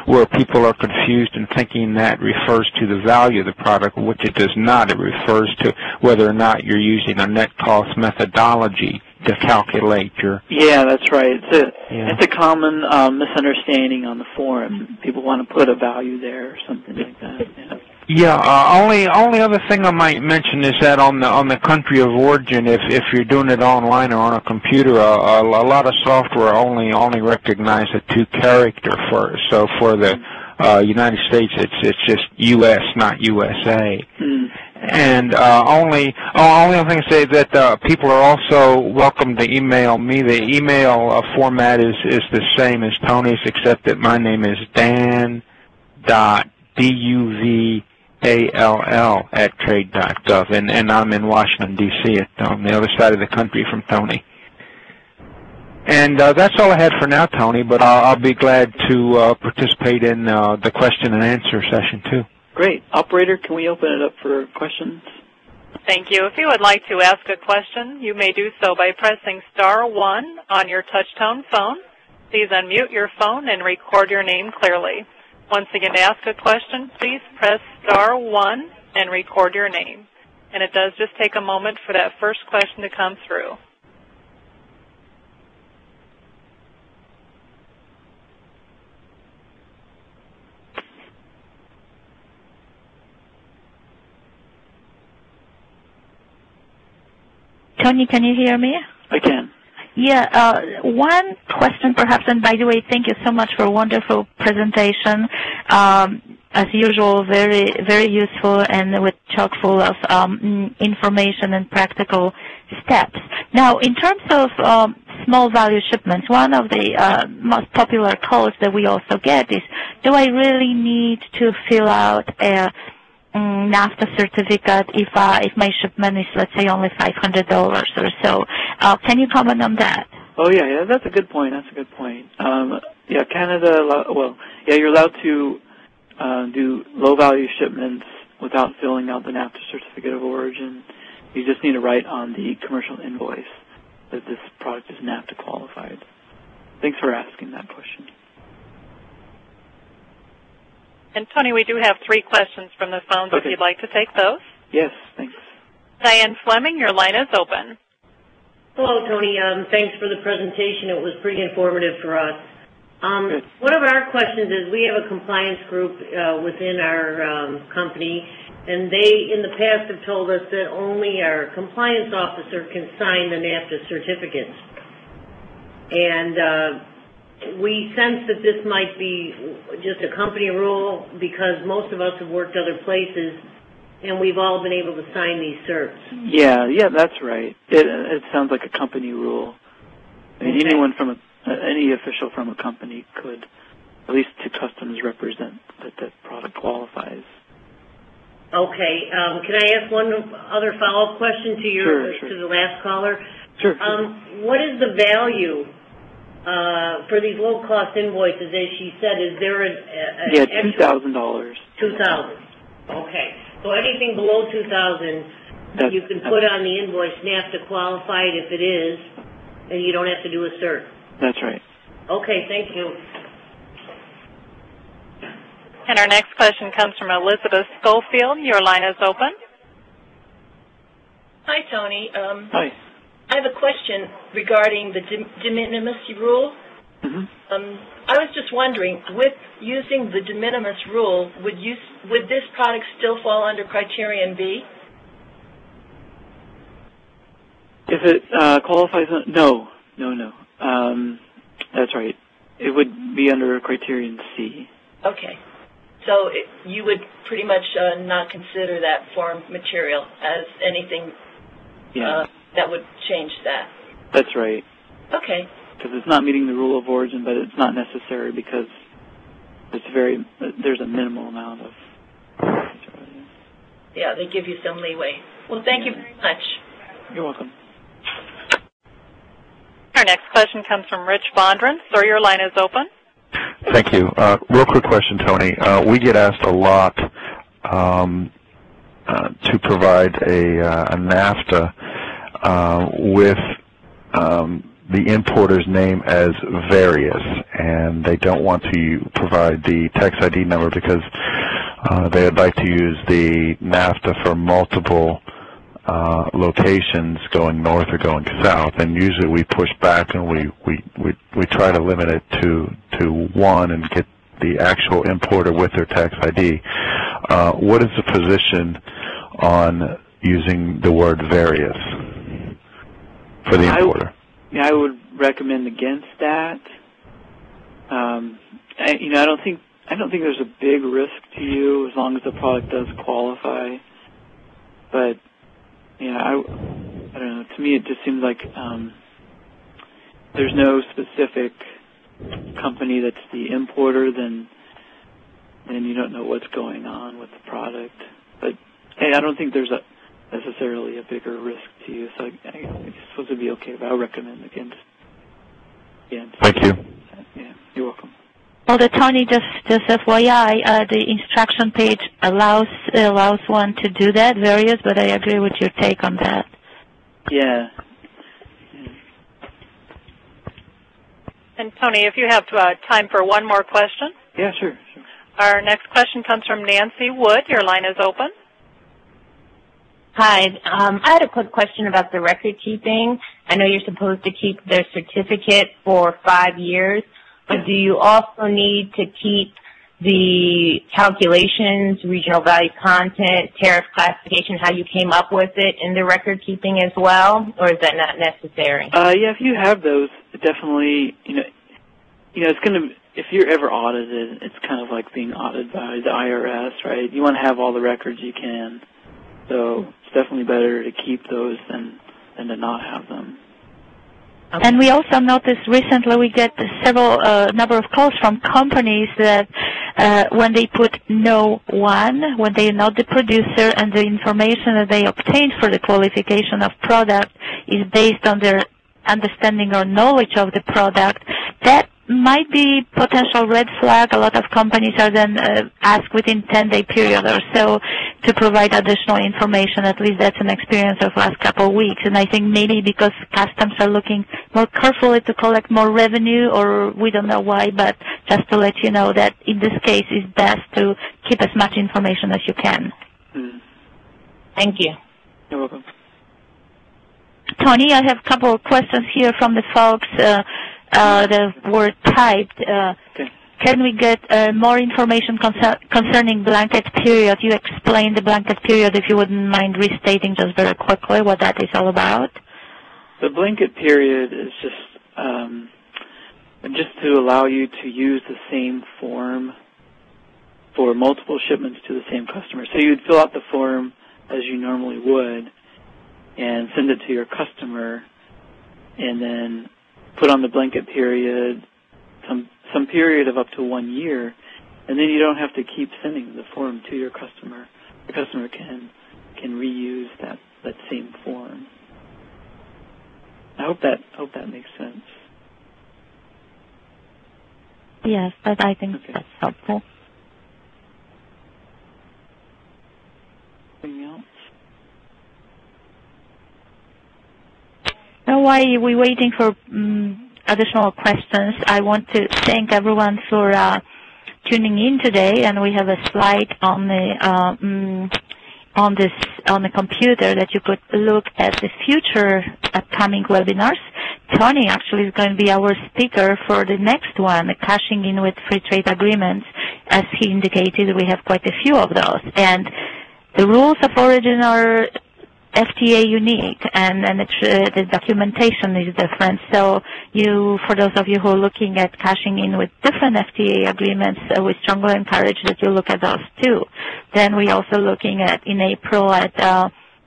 where people are confused and thinking that refers to the value of the product, which it does not. It refers to whether or not you're using a net cost methodology to calculate your... Yeah, that's right. It's a common misunderstanding on the forum. People want to put a value there or something like that. Only other thing I might mention is that on the country of origin, if you're doing it online or on a computer, a lot of software only recognize a 2-character so for the United States, it's just U.S., not USA. And only other thing to say that people are also welcome to email me. The email format is the same as Tony's, except that my name is dan.duvall@trade.gov, and I'm in Washington, D.C., on the other side of the country from Tony. And that's all I had for now, Tony, but I'll be glad to participate in the question and answer session, too. Great. Operator, can we open it up for questions? Thank you. If you would like to ask a question, you may do so by pressing *1 on your touch-tone phone. Please unmute your phone and record your name clearly. Once again, to ask a question, please press *1 and record your name. And it does just take a moment for that first question to come through. Tony, can you hear me? I can. Yeah, one question perhaps, and by the way, thank you so much for a wonderful presentation. As usual, very, very useful and with chock full of information and practical steps. Now, in terms of small value shipments, one of the most popular calls that we also get is, do I really need to fill out a NAFTA certificate if my shipment is, let's say, only $500 or so? Can you comment on that? Oh, yeah, that's a good point. Canada, you're allowed to do low-value shipments without filling out the NAFTA certificate of origin. You just need to write on the commercial invoice that this product is NAFTA qualified. Thanks for asking that question. And, Tony, we do have 3 questions from the phones if you'd like to take those. Yes, thanks. Diane Fleming, your line is open. Hello, Tony. Thanks for the presentation. It was pretty informative for us. One of our questions is we have a compliance group within our company, and they, in the past, have told us that only our compliance officer can sign the NAFTA certificates. And we sense that this might be just a company rule because most of us have worked other places, and we've all been able to sign these certs. Yeah, that's right. It sounds like a company rule. I mean, anyone from any official from a company could, at least to customs, represent that that product qualifies. Okay. Can I ask one other follow-up question to your Sure. to the last caller? Sure. What is the value for these low-cost invoices? As she said, is there $2,000. $2,000. Okay. So anything below $2,000, you can put on the invoice NAFTA qualified if it is, and you don't have to do a cert. That's right. Okay. Thank you. And our next question comes from Elizabeth Schofield. Your line is open. Hi, Tony. Hi. I have a question regarding the de minimis rule. Mm-hmm. I was just wondering, with using the de minimis rule, would this product still fall under Criterion B? If it qualifies, no. That's right. It would be under Criterion C. Okay. So you would pretty much not consider that form material as anything that would change that. That's right. Okay. Because it's not meeting the rule of origin, but it's not necessary because there's a minimal amount of. Yeah, they give you some leeway. Well, thank you very much. You're welcome. Our next question comes from Rich Bondren. Sir, your line is open. Thank you. Real quick question, Tony. We get asked a lot to provide a NAFTA with the importer's name as various, and they don't want to provide the tax ID number because they would like to use the NAFTA for multiple locations going north or going south, and usually we push back and we try to limit it to one and get the actual importer with their tax ID. What is the position on using the word various for the importer? I would recommend against that. I don't think there's a big risk to you as long as the product does qualify. But I don't know. To me, it just seems like there's no specific company that's the importer. Then you don't know what's going on with the product. But hey, I don't think there's necessarily a bigger risk to you. So it's supposed to be okay. But I would recommend against. Thank you. Yeah, you're welcome. Well, Tony, just FYI, the instruction page allows one to do that, various, but I agree with your take on that. Yeah. And Tony, if you have time for one more question. Yeah, sure. Our next question comes from Nancy Wood. Your line is open. Hi. I had a quick question about the record keeping. I know you're supposed to keep the certificate for 5 years, but do you also need to keep the calculations, regional value content, tariff classification, how you came up with it in the record keeping as well, or is that not necessary? Yeah, if you have those, definitely, it's going to, if you're ever audited, it's kind of like being audited by the IRS, right? You want to have all the records you can. So it's definitely better to keep those than to not have them. Okay. And we also noticed recently we get several number of calls from companies that when they put no one, when they are not the producer and the information that they obtained for the qualification of product is based on their understanding or knowledge of the product, that might be potential red flag. A lot of companies are then asked within 10-day period or so to provide additional information. At least that's an experience of the last couple of weeks. And I think maybe because customs are looking more carefully to collect more revenue, or we don't know why, but just to let you know that in this case it's best to keep as much information as you can. Thank you. You're welcome. Tony, I have a couple of questions here from the folks that were typed. Okay. Can we get more information concerning blanket period? You explained the blanket period, if you wouldn't mind restating just very quickly what that is all about. The blanket period is just to allow you to use the same form for multiple shipments to the same customer. So you'd fill out the form as you normally would and send it to your customer, and then put on the blanket period some period of up to 1 year, and then you don't have to keep sending the form to your customer. The customer can reuse that same form. I hope that makes sense. Yes, but I think that's helpful. Anything else? Now, while we're waiting for additional questions, I want to thank everyone for tuning in today. And we have a slide on the computer that you could look at the future upcoming webinars. Tony actually is going to be our speaker for the next one, cashing in with free trade agreements. As he indicated, we have quite a few of those. And the rules of origin are FTA unique, and the documentation is different. So for those of you who are looking at cashing in with different FTA agreements, we strongly encourage that you look at those too. Then we're also looking at, in April, at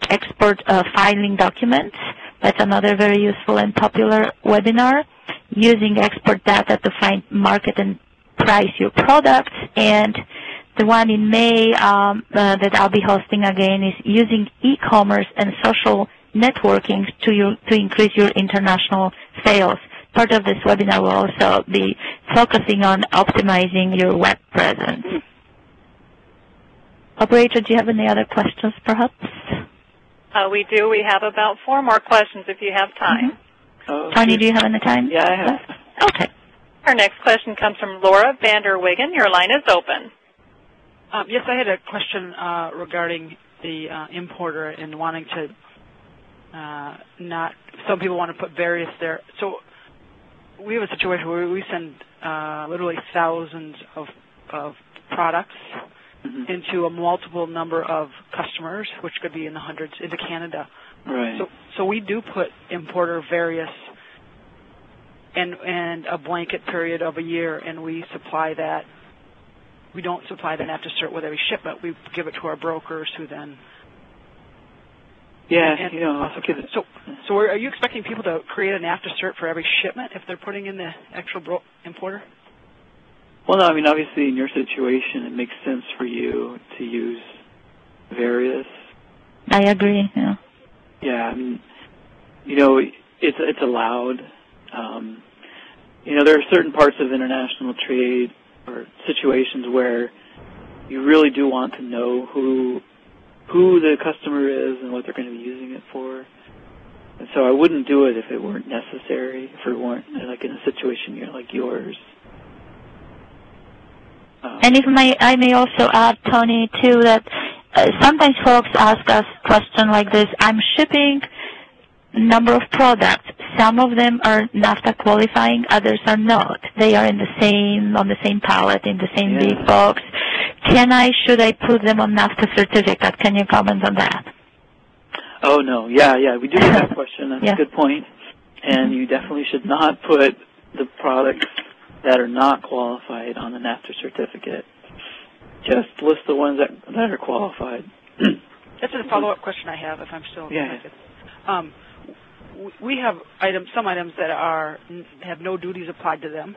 export filing documents. That's another very useful and popular webinar, using export data to find, market, and price your products. And the one in May that I'll be hosting again is using e-commerce and social networking to increase your international sales. Part of this webinar will also be focusing on optimizing your web presence. Operator, do you have any other questions, perhaps? We do. We have about 4 more questions if you have time. Mm-hmm. Tony, do you have any time? Yeah, I have. Okay. Our next question comes from Laura Vanderwegen. Your line is open. Yes, I had a question regarding the importer and wanting to some people want to put various there. So we have a situation where we send literally thousands of products into a multiple number of customers, which could be in the hundreds, into Canada. Right. So we do put importer various and a blanket period of a year, and we supply that. We don't supply the NAFTA cert with every shipment. We give it to our brokers who then... Yeah, So are you expecting people to create a NAFTA cert for every shipment if they're putting in the actual importer? Well, no, I mean, obviously in your situation, it makes sense for you to use various. I agree, yeah. Yeah, I mean, it's allowed. There are certain parts of international trade or situations where you really do want to know who the customer is and what they're going to be using it for. And so I wouldn't do it if it weren't necessary, if it weren't like in a situation like yours. And if I may also add, Tony, too, that sometimes folks ask us a question like this: I'm shipping number of products. Some of them are NAFTA qualifying, others are not. They are on the same pallet, in the same big box. Should I put them on NAFTA certificate? Can you comment on that? Oh, no. Yeah, we do get that question. That's a good point. And you definitely should not put the products that are not qualified on the NAFTA certificate. Just list the ones that are qualified. That's a follow-up question I have, if I'm still connected. We have some items that have no duties applied to them.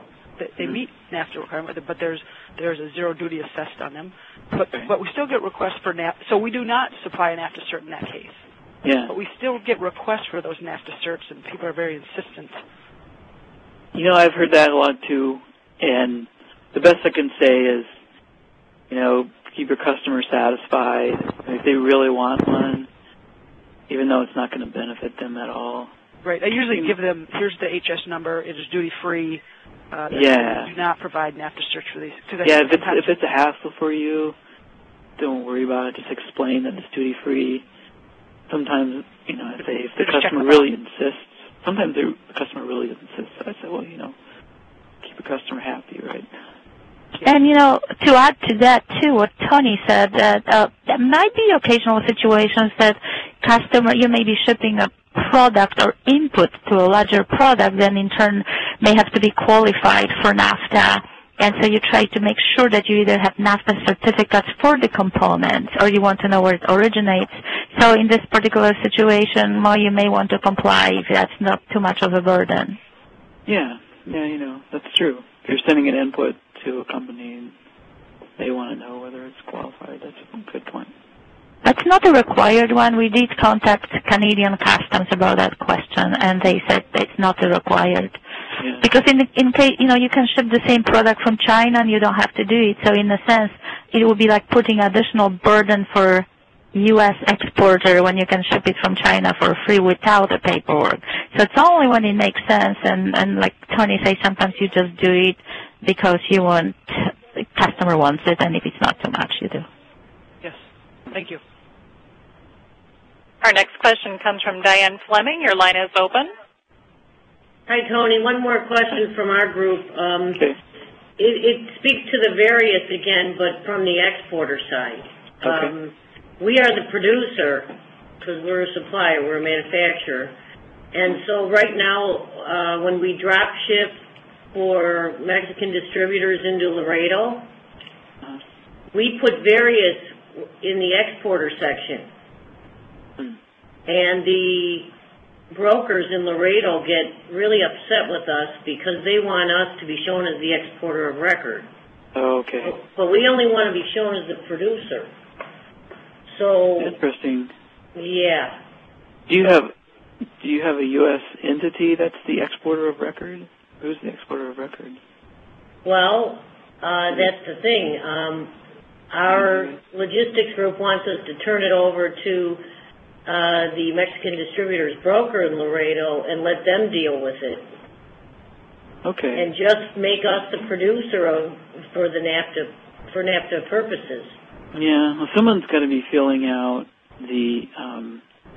They meet NAFTA requirement, but there's a zero duty assessed on them. But we still get requests for NAFTA. So we do not supply a NAFTA cert in that case. Yeah. But we still get requests for those NAFTA certs, and people are very insistent. I've heard that a lot too, and the best I can say is, keep your customer satisfied. If they really want one, even though it's not going to benefit them at all. Right. I usually give them, here's the HS number, it is duty-free. We do not provide NAFTA certs for these. If it's a hassle for you, don't worry about it. Just explain that it's duty-free. Sometimes, I say if the customer really insists, sometimes the customer really insists. I say, well, keep the customer happy, right? And, to add to that, too, what Tony said, that there might be occasional situations that you may be shipping a product or input to a larger product, then in turn may have to be qualified for NAFTA. And so you try to make sure that you either have NAFTA certificates for the components or you want to know where it originates. So in this particular situation, you may want to comply if that's not too much of a burden. Yeah, that's true. If you're sending an input to a company and they want to know whether it's qualified, that's a good point. That's not a required one. We did contact Canadian Customs about that question, and they said it's not a required. Yeah. Because in case, you can ship the same product from China and you don't have to do it. So in a sense, it would be like putting additional burden for U.S. exporter when you can ship it from China for free without the paperwork. So it's only when it makes sense, and like Tony says, sometimes you just do it because the customer wants it, and if it's not too much, you do. Yes. Thank you. Our next question comes from Diane Fleming. Your line is open. Hi, Tony. One more question from our group. Okay. It speaks to the various again, but from the exporter side. Okay. We are the producer, because we're a supplier, we're a manufacturer. And so right now, when we drop ship for Mexican distributors into Laredo, we put various in the exporter section. And the brokers in Laredo get really upset with us because they want us to be shown as the exporter of record. Oh, okay. But we only want to be shown as the producer. So interesting. Yeah. Do you have a U.S. entity that's the exporter of record? Who's the exporter of record? Well, that's the thing. Our logistics group wants us to turn it over to the Mexican distributors broker in Laredo and let them deal with it. Okay. And just make us the producer for NAFTA purposes. Yeah. Well, someone's got to be filling out the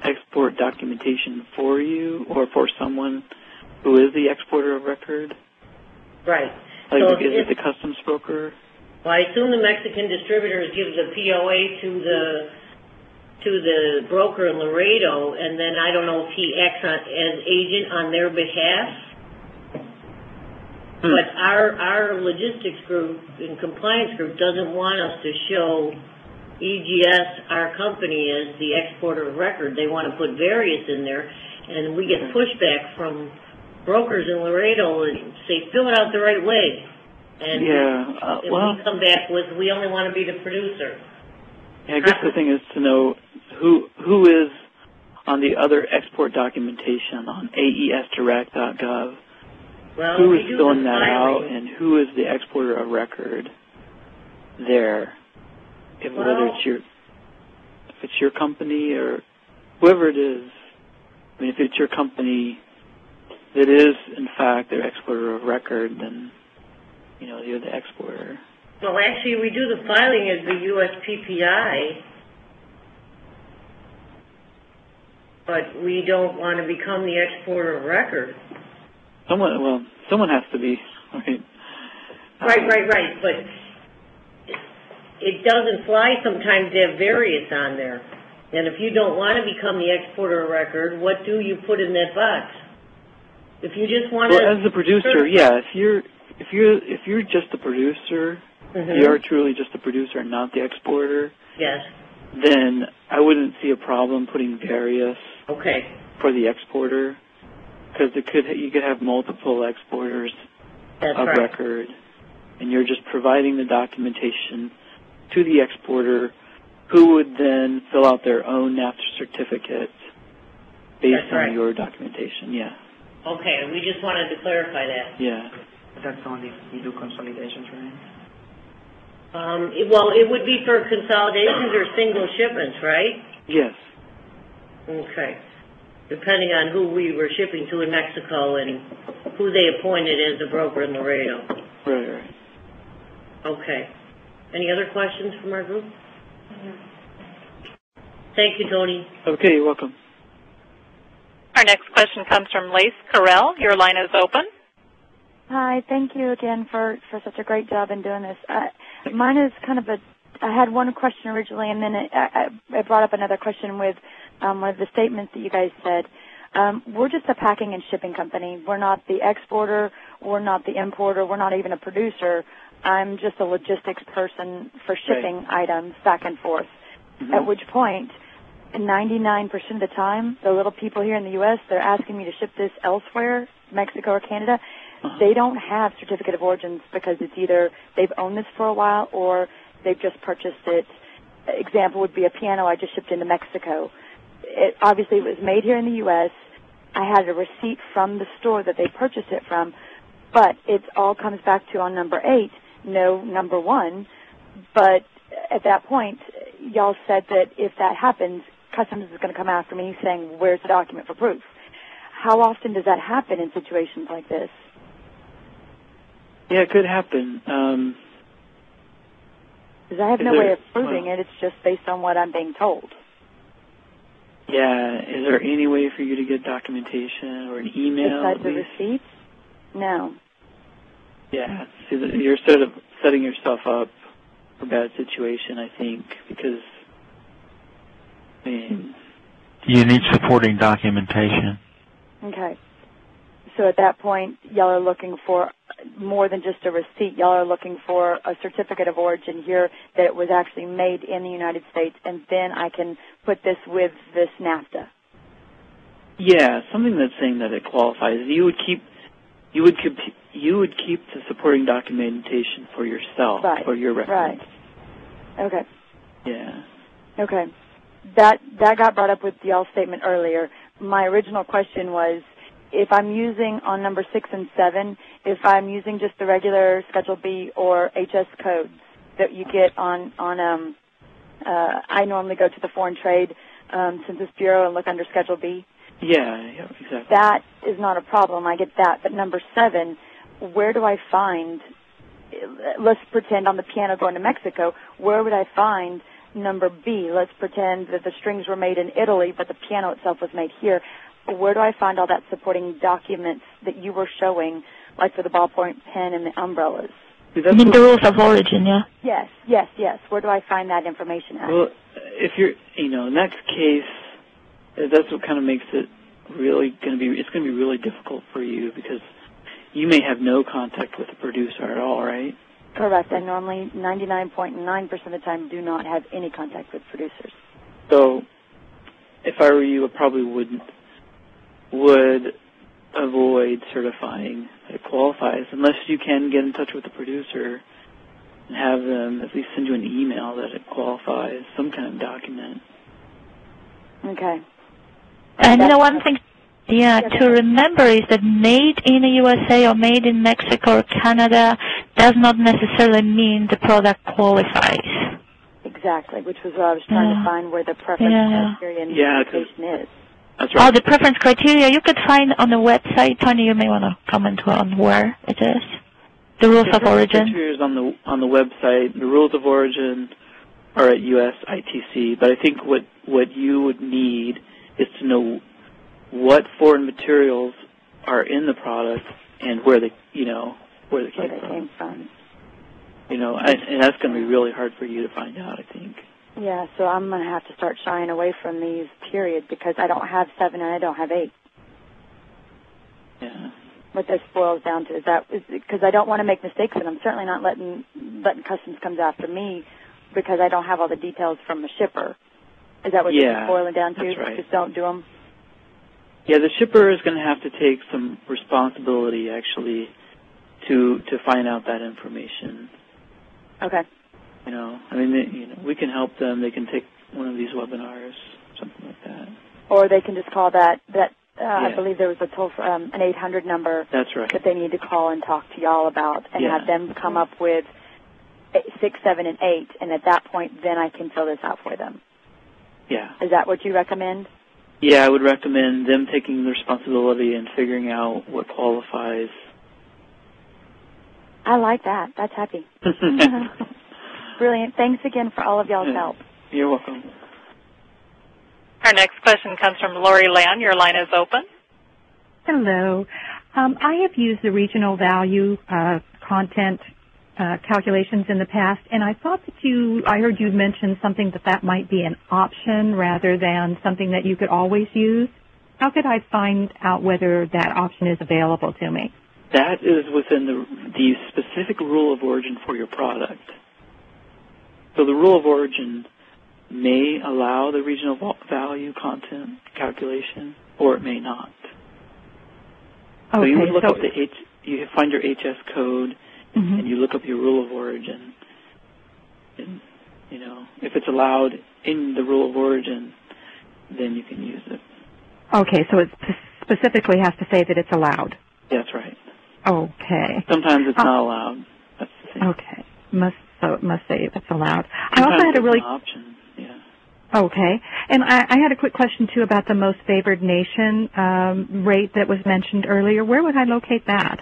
export documentation for you or for someone who is the exporter of record. Right. Like, so is it the customs broker? Well, I assume the Mexican distributors give the POA to the broker in Laredo, and then I don't know if he acts as agent on their behalf. But our logistics group and compliance group doesn't want us to show EGS, our company, as the exporter of record. They want to put various in there, and we get pushback from brokers in Laredo and say, fill it out the right way. And we come back with, we only want to be the producer. Yeah, I guess the thing is to know who is on the other export documentation on aesdirect.gov. Well, who is filling that out, and who is the exporter of record there? Whether if it's your company or whoever it is. I mean, if it's your company that is in fact their exporter of record, then you're the exporter. Well, actually, we do the filing as the USPPI, but we don't want to become the exporter of record. Someone has to be, right? Right. But it doesn't fly sometimes to have various on there. And if you don't want to become the exporter of record, what do you put in that box? If you just want to... Well, as the producer, yeah. If you're just the producer, if you are truly just the producer and not the exporter, yes, then I wouldn't see a problem putting various for the exporter, because you could have multiple exporters of record, and you're just providing the documentation to the exporter, who would then fill out their own NAFTA certificate based on your documentation. Yeah. Okay, we just wanted to clarify that. Yeah. That's only if you do consolidations, right? Well, it would be for consolidations or single shipments, right? Yes. Okay. Depending on who we were shipping to in Mexico and who they appointed as the broker in Laredo. Right. Okay. Any other questions from our group? Thank you, Tony. Okay, you're welcome. Our next question comes from Lace Carell. Your line is open. Hi, thank you again for such a great job in doing this. Mine is kind of I had one question originally, and then I brought up another question with one of the statements that you guys said. We're just a packing and shipping company. We're not the exporter. We're not the importer. We're not even a producer. I'm just a logistics person for shipping items back and forth, at which point 99% of the time, the little people here in the U.S., they're asking me to ship this elsewhere, Mexico or Canada. They don't have certificate of origins because it's either they've owned this for a while or they've just purchased it. Example would be a piano I just shipped into Mexico. Obviously, it was made here in the U.S. I had a receipt from the store that they purchased it from, but it all comes back to on number 8, no number 1. But at that point, y'all said that if that happens, Customs is going to come after me saying, where's the document for proof? How often does that happen in situations like this? Yeah, it could happen. Because I have no way of proving it. It's just based on what I'm being told. Yeah. Is there any way for you to get documentation or an email? Besides the receipts? No. Yeah. See, you're sort of setting yourself up for a bad situation, I think, because, I mean, You need supporting documentation. Okay. So at that point, y'all are looking for more than just a receipt. Y'all are looking for a certificate of origin here that it was actually made in the United States, and then I can put this with this NAFTA. Yeah, something that's saying that it qualifies. You would keep the supporting documentation for yourself, right. for your reference. Right. Okay. Yeah. Okay. That got brought up with y'all's statement earlier. My original question was, if I'm using on number 6 and 7, if I'm using just the regular Schedule B or HS codes that you get on I normally go to the Foreign Trade Census Bureau and look under Schedule B. Yeah, exactly. That is not a problem. I get that. But number 7, where do I find, let's pretend on the piano going to Mexico, where would I find number B? Let's pretend that the strings were made in Italy, but the piano itself was made here. Where do I find all that supporting documents that you were showing, like for the ballpoint pen and the umbrellas? You mean the rules of origin, yeah? Yes. Where do I find that information at? Well, if you're, in that case, that's what kind of makes it really it's going to be really difficult for you because you may have no contact with the producer at all, right? Correct. I normally, 99.9% of the time, do not have any contact with producers. So, if I were you, I probably would avoid certifying that it qualifies unless you can get in touch with the producer and have them at least send you an email that it qualifies, some kind of document. Okay. And one thing to remember is that made in the USA or made in Mexico or Canada does not necessarily mean the product qualifies. Exactly, which was what I was trying to find where the preference criteria and certification is. That's right. Oh, the preference criteria you could find on the website. Tony, you may want to comment on where it is. The rules of origin. The criteria is on the website. The rules of origin are at US ITC, but I think what you would need is to know what foreign materials are in the product and where they came from. And that's going to be really hard for you to find out, I think. Yeah, so I'm going to have to start shying away from these, period, because I don't have 7 and I don't have 8. Yeah. What this boils down to is because I don't want to make mistakes, and I'm certainly not letting customs comes after me because I don't have all the details from the shipper. Is that what this is boiling down to? That's right. Just don't do them? Yeah, the shipper is going to have to take some responsibility, actually, to find out that information. Okay. We can help them. They can take one of these webinars, something like that. Or they can just call that I believe there was an 800 number. That's right. That they need to call and talk to y'all about and have them come up with 6, 7, and 8, and at that point, then I can fill this out for them. Yeah. Is that what you recommend? Yeah, I would recommend them taking the responsibility and figuring out what qualifies. I like that. That's happy. Brilliant. Thanks again for all of y'all's help. You're welcome. Our next question comes from Lori Land. Your line is open. Hello. I have used the regional value content calculations in the past, and I thought that I heard you mention something that might be an option rather than something that you could always use. How could I find out whether that option is available to me? That is within the specific rule of origin for your product. So the rule of origin may allow the regional value content calculation, or it may not. Okay, so you would look up you find your HS code, and you look up your rule of origin. And, if it's allowed in the rule of origin, then you can use it. Okay, so it specifically has to say that it's allowed. That's right. Okay. Sometimes it's not allowed. That's the thing. Okay. It must say it's allowed. Sometimes I also had a really an option. Yeah. Okay. And I had a quick question too about the most favored nation rate that was mentioned earlier. Where would I locate that?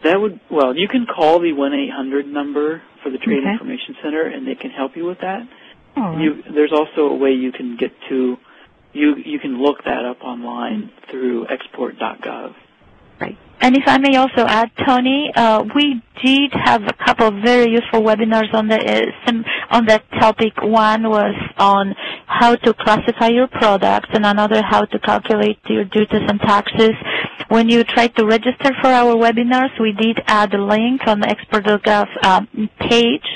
You can call the 1-800 number for the Trade Information Center, and they can help you with that. There's also a way you can get to. You can look that up online through export.gov. Right. And if I may also add, Tony, we did have a couple of very useful webinars on that topic. One was on how to classify your products, and another how to calculate your duties and taxes. When you try to register for our webinars, we did add a link on the expert.gov page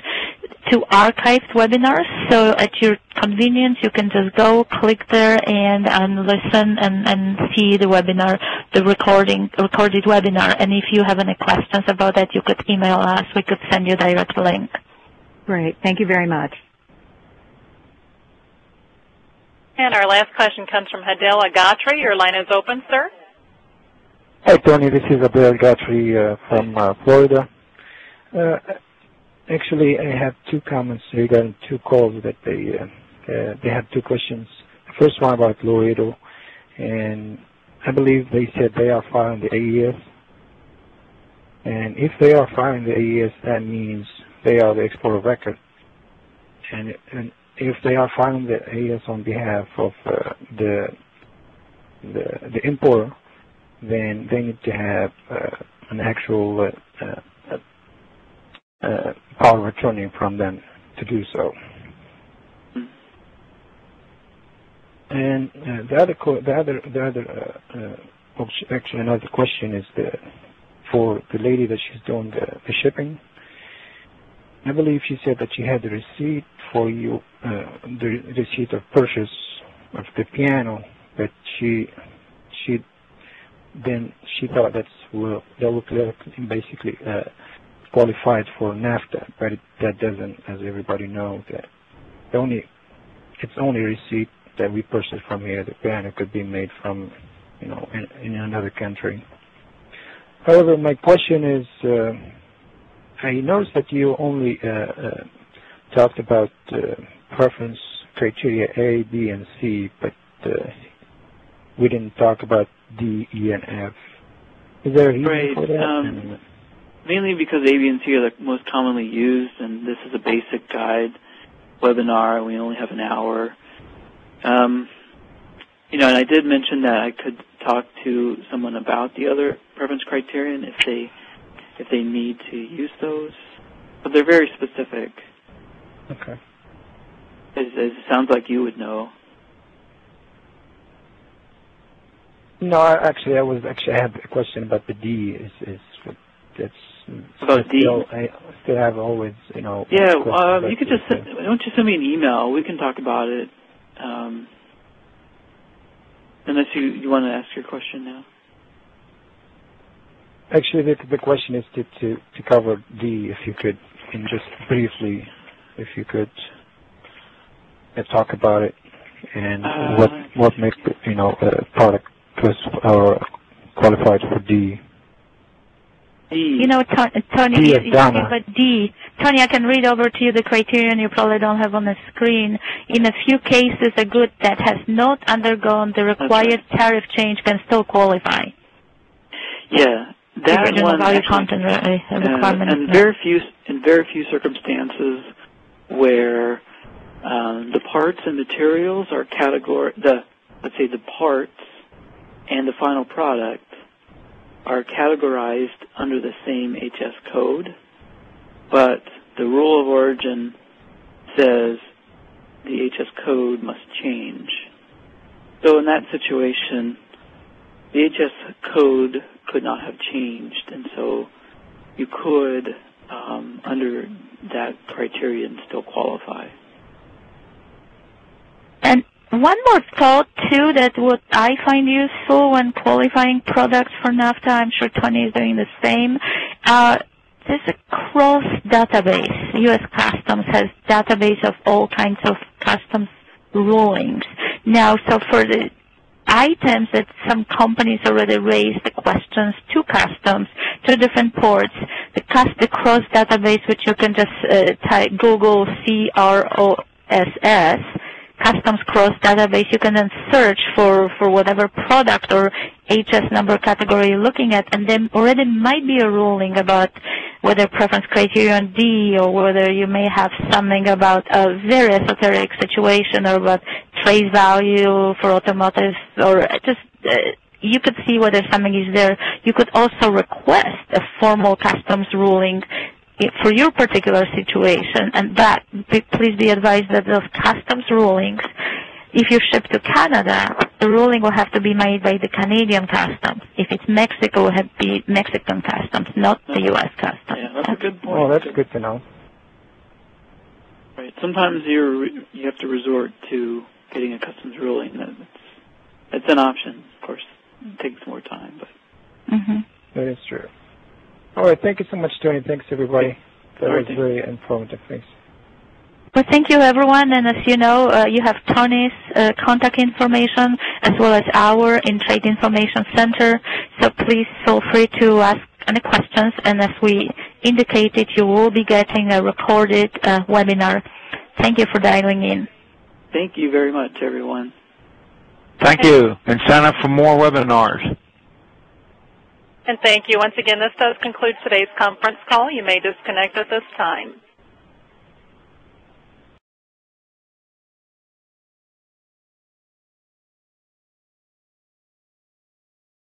to archived webinars, so at your convenience you can just go, click there, and listen and see the webinar, the recorded webinar. And if you have any questions about that, you could email us. We could send you a direct link. Great. Thank you very much. And our last question comes from Hadel Agatri. Your line is open, sir. Hi, Tony. This is Abdel Agatri from Florida. Actually, I have two comments regarding two calls that they have two questions. The first one about Laredo, and I believe they said they are filing the AES. And if they are filing the AES, that means they are the exporter of record. And if they are filing the AES on behalf of the importer, then they need to have an actual power of attorney from them to do so. And another question is for the lady that she's doing the shipping. I believe she said that she had the receipt for you, the receipt of purchase of the piano, but she thought that would basically qualified for NAFTA, but that doesn't, as everybody knows, that it's only receipt that we purchased from here. The piano could be made from, in another country. However, my question is, I noticed that you only talked about preference criteria A, B, and C, but we didn't talk about D, E, and F. Is there a reason for that? Mainly because A, B, and C are the most commonly used, and this is a basic guide webinar. We only have an hour. And I did mention that I could talk to someone about the other preference criterion if they need to use those, but they're very specific. Okay. It sounds like you would know. No, I had a question about the D. About D? I still have always, Yeah, you could just why don't you send me an email? We can talk about it. Unless you want to ask your question now. Actually, the question is to cover D, if you could, and just briefly, if you could talk about it and what makes a product qualified for D. Tony, Tony, I can read over to you the criterion you probably don't have on the screen. In a few cases, a good that has not undergone the required tariff change can still qualify. Yeah, that one. Value content requirement. And in very few circumstances where the parts and materials are let's say the parts and the final product are categorized under the same HS code, but the rule of origin says the HS code must change. So in that situation, the HS code could not have changed, and so you could, under that criterion, still qualify. And one more thought, too, that what I find useful when qualifying products for NAFTA, I'm sure Tony is doing the same, there's a cross database. U.S. Customs has database of all kinds of customs rulings. Now, so for the items that some companies already raised the questions to Customs, to different ports, the cross database, which you can just type Google CROSS, Customs Cross Database, you can then search for whatever product or HS number category you're looking at, and there already might be a ruling about whether preference criterion D or whether you may have something about a very esoteric situation or about trace value for automotive, or just you could see whether something is there. You could also request a formal customs ruling for your particular situation, and that, please be advised that those customs rulings if you ship to Canada, the ruling will have to be made by the Canadian customs. If it's Mexico, it will have to be Mexican customs, not the U.S. customs. Yeah, that's a good point. Oh, that's good to know. Right. Sometimes you have to resort to getting a customs ruling. It's an option, of course. It takes more time, but. That is true. All right. Thank you so much, Tony. Thanks, everybody. That was very informative. Thanks. Well, thank you, everyone. And as you know, you have Tony's contact information as well as our in Trade Information Center. So please feel free to ask any questions. And as we indicated, you will be getting a recorded webinar. Thank you for dialing in. Thank you very much, everyone. Thank you. And sign up for more webinars. And thank you. Once again, this does conclude today's conference call. You may disconnect at this time.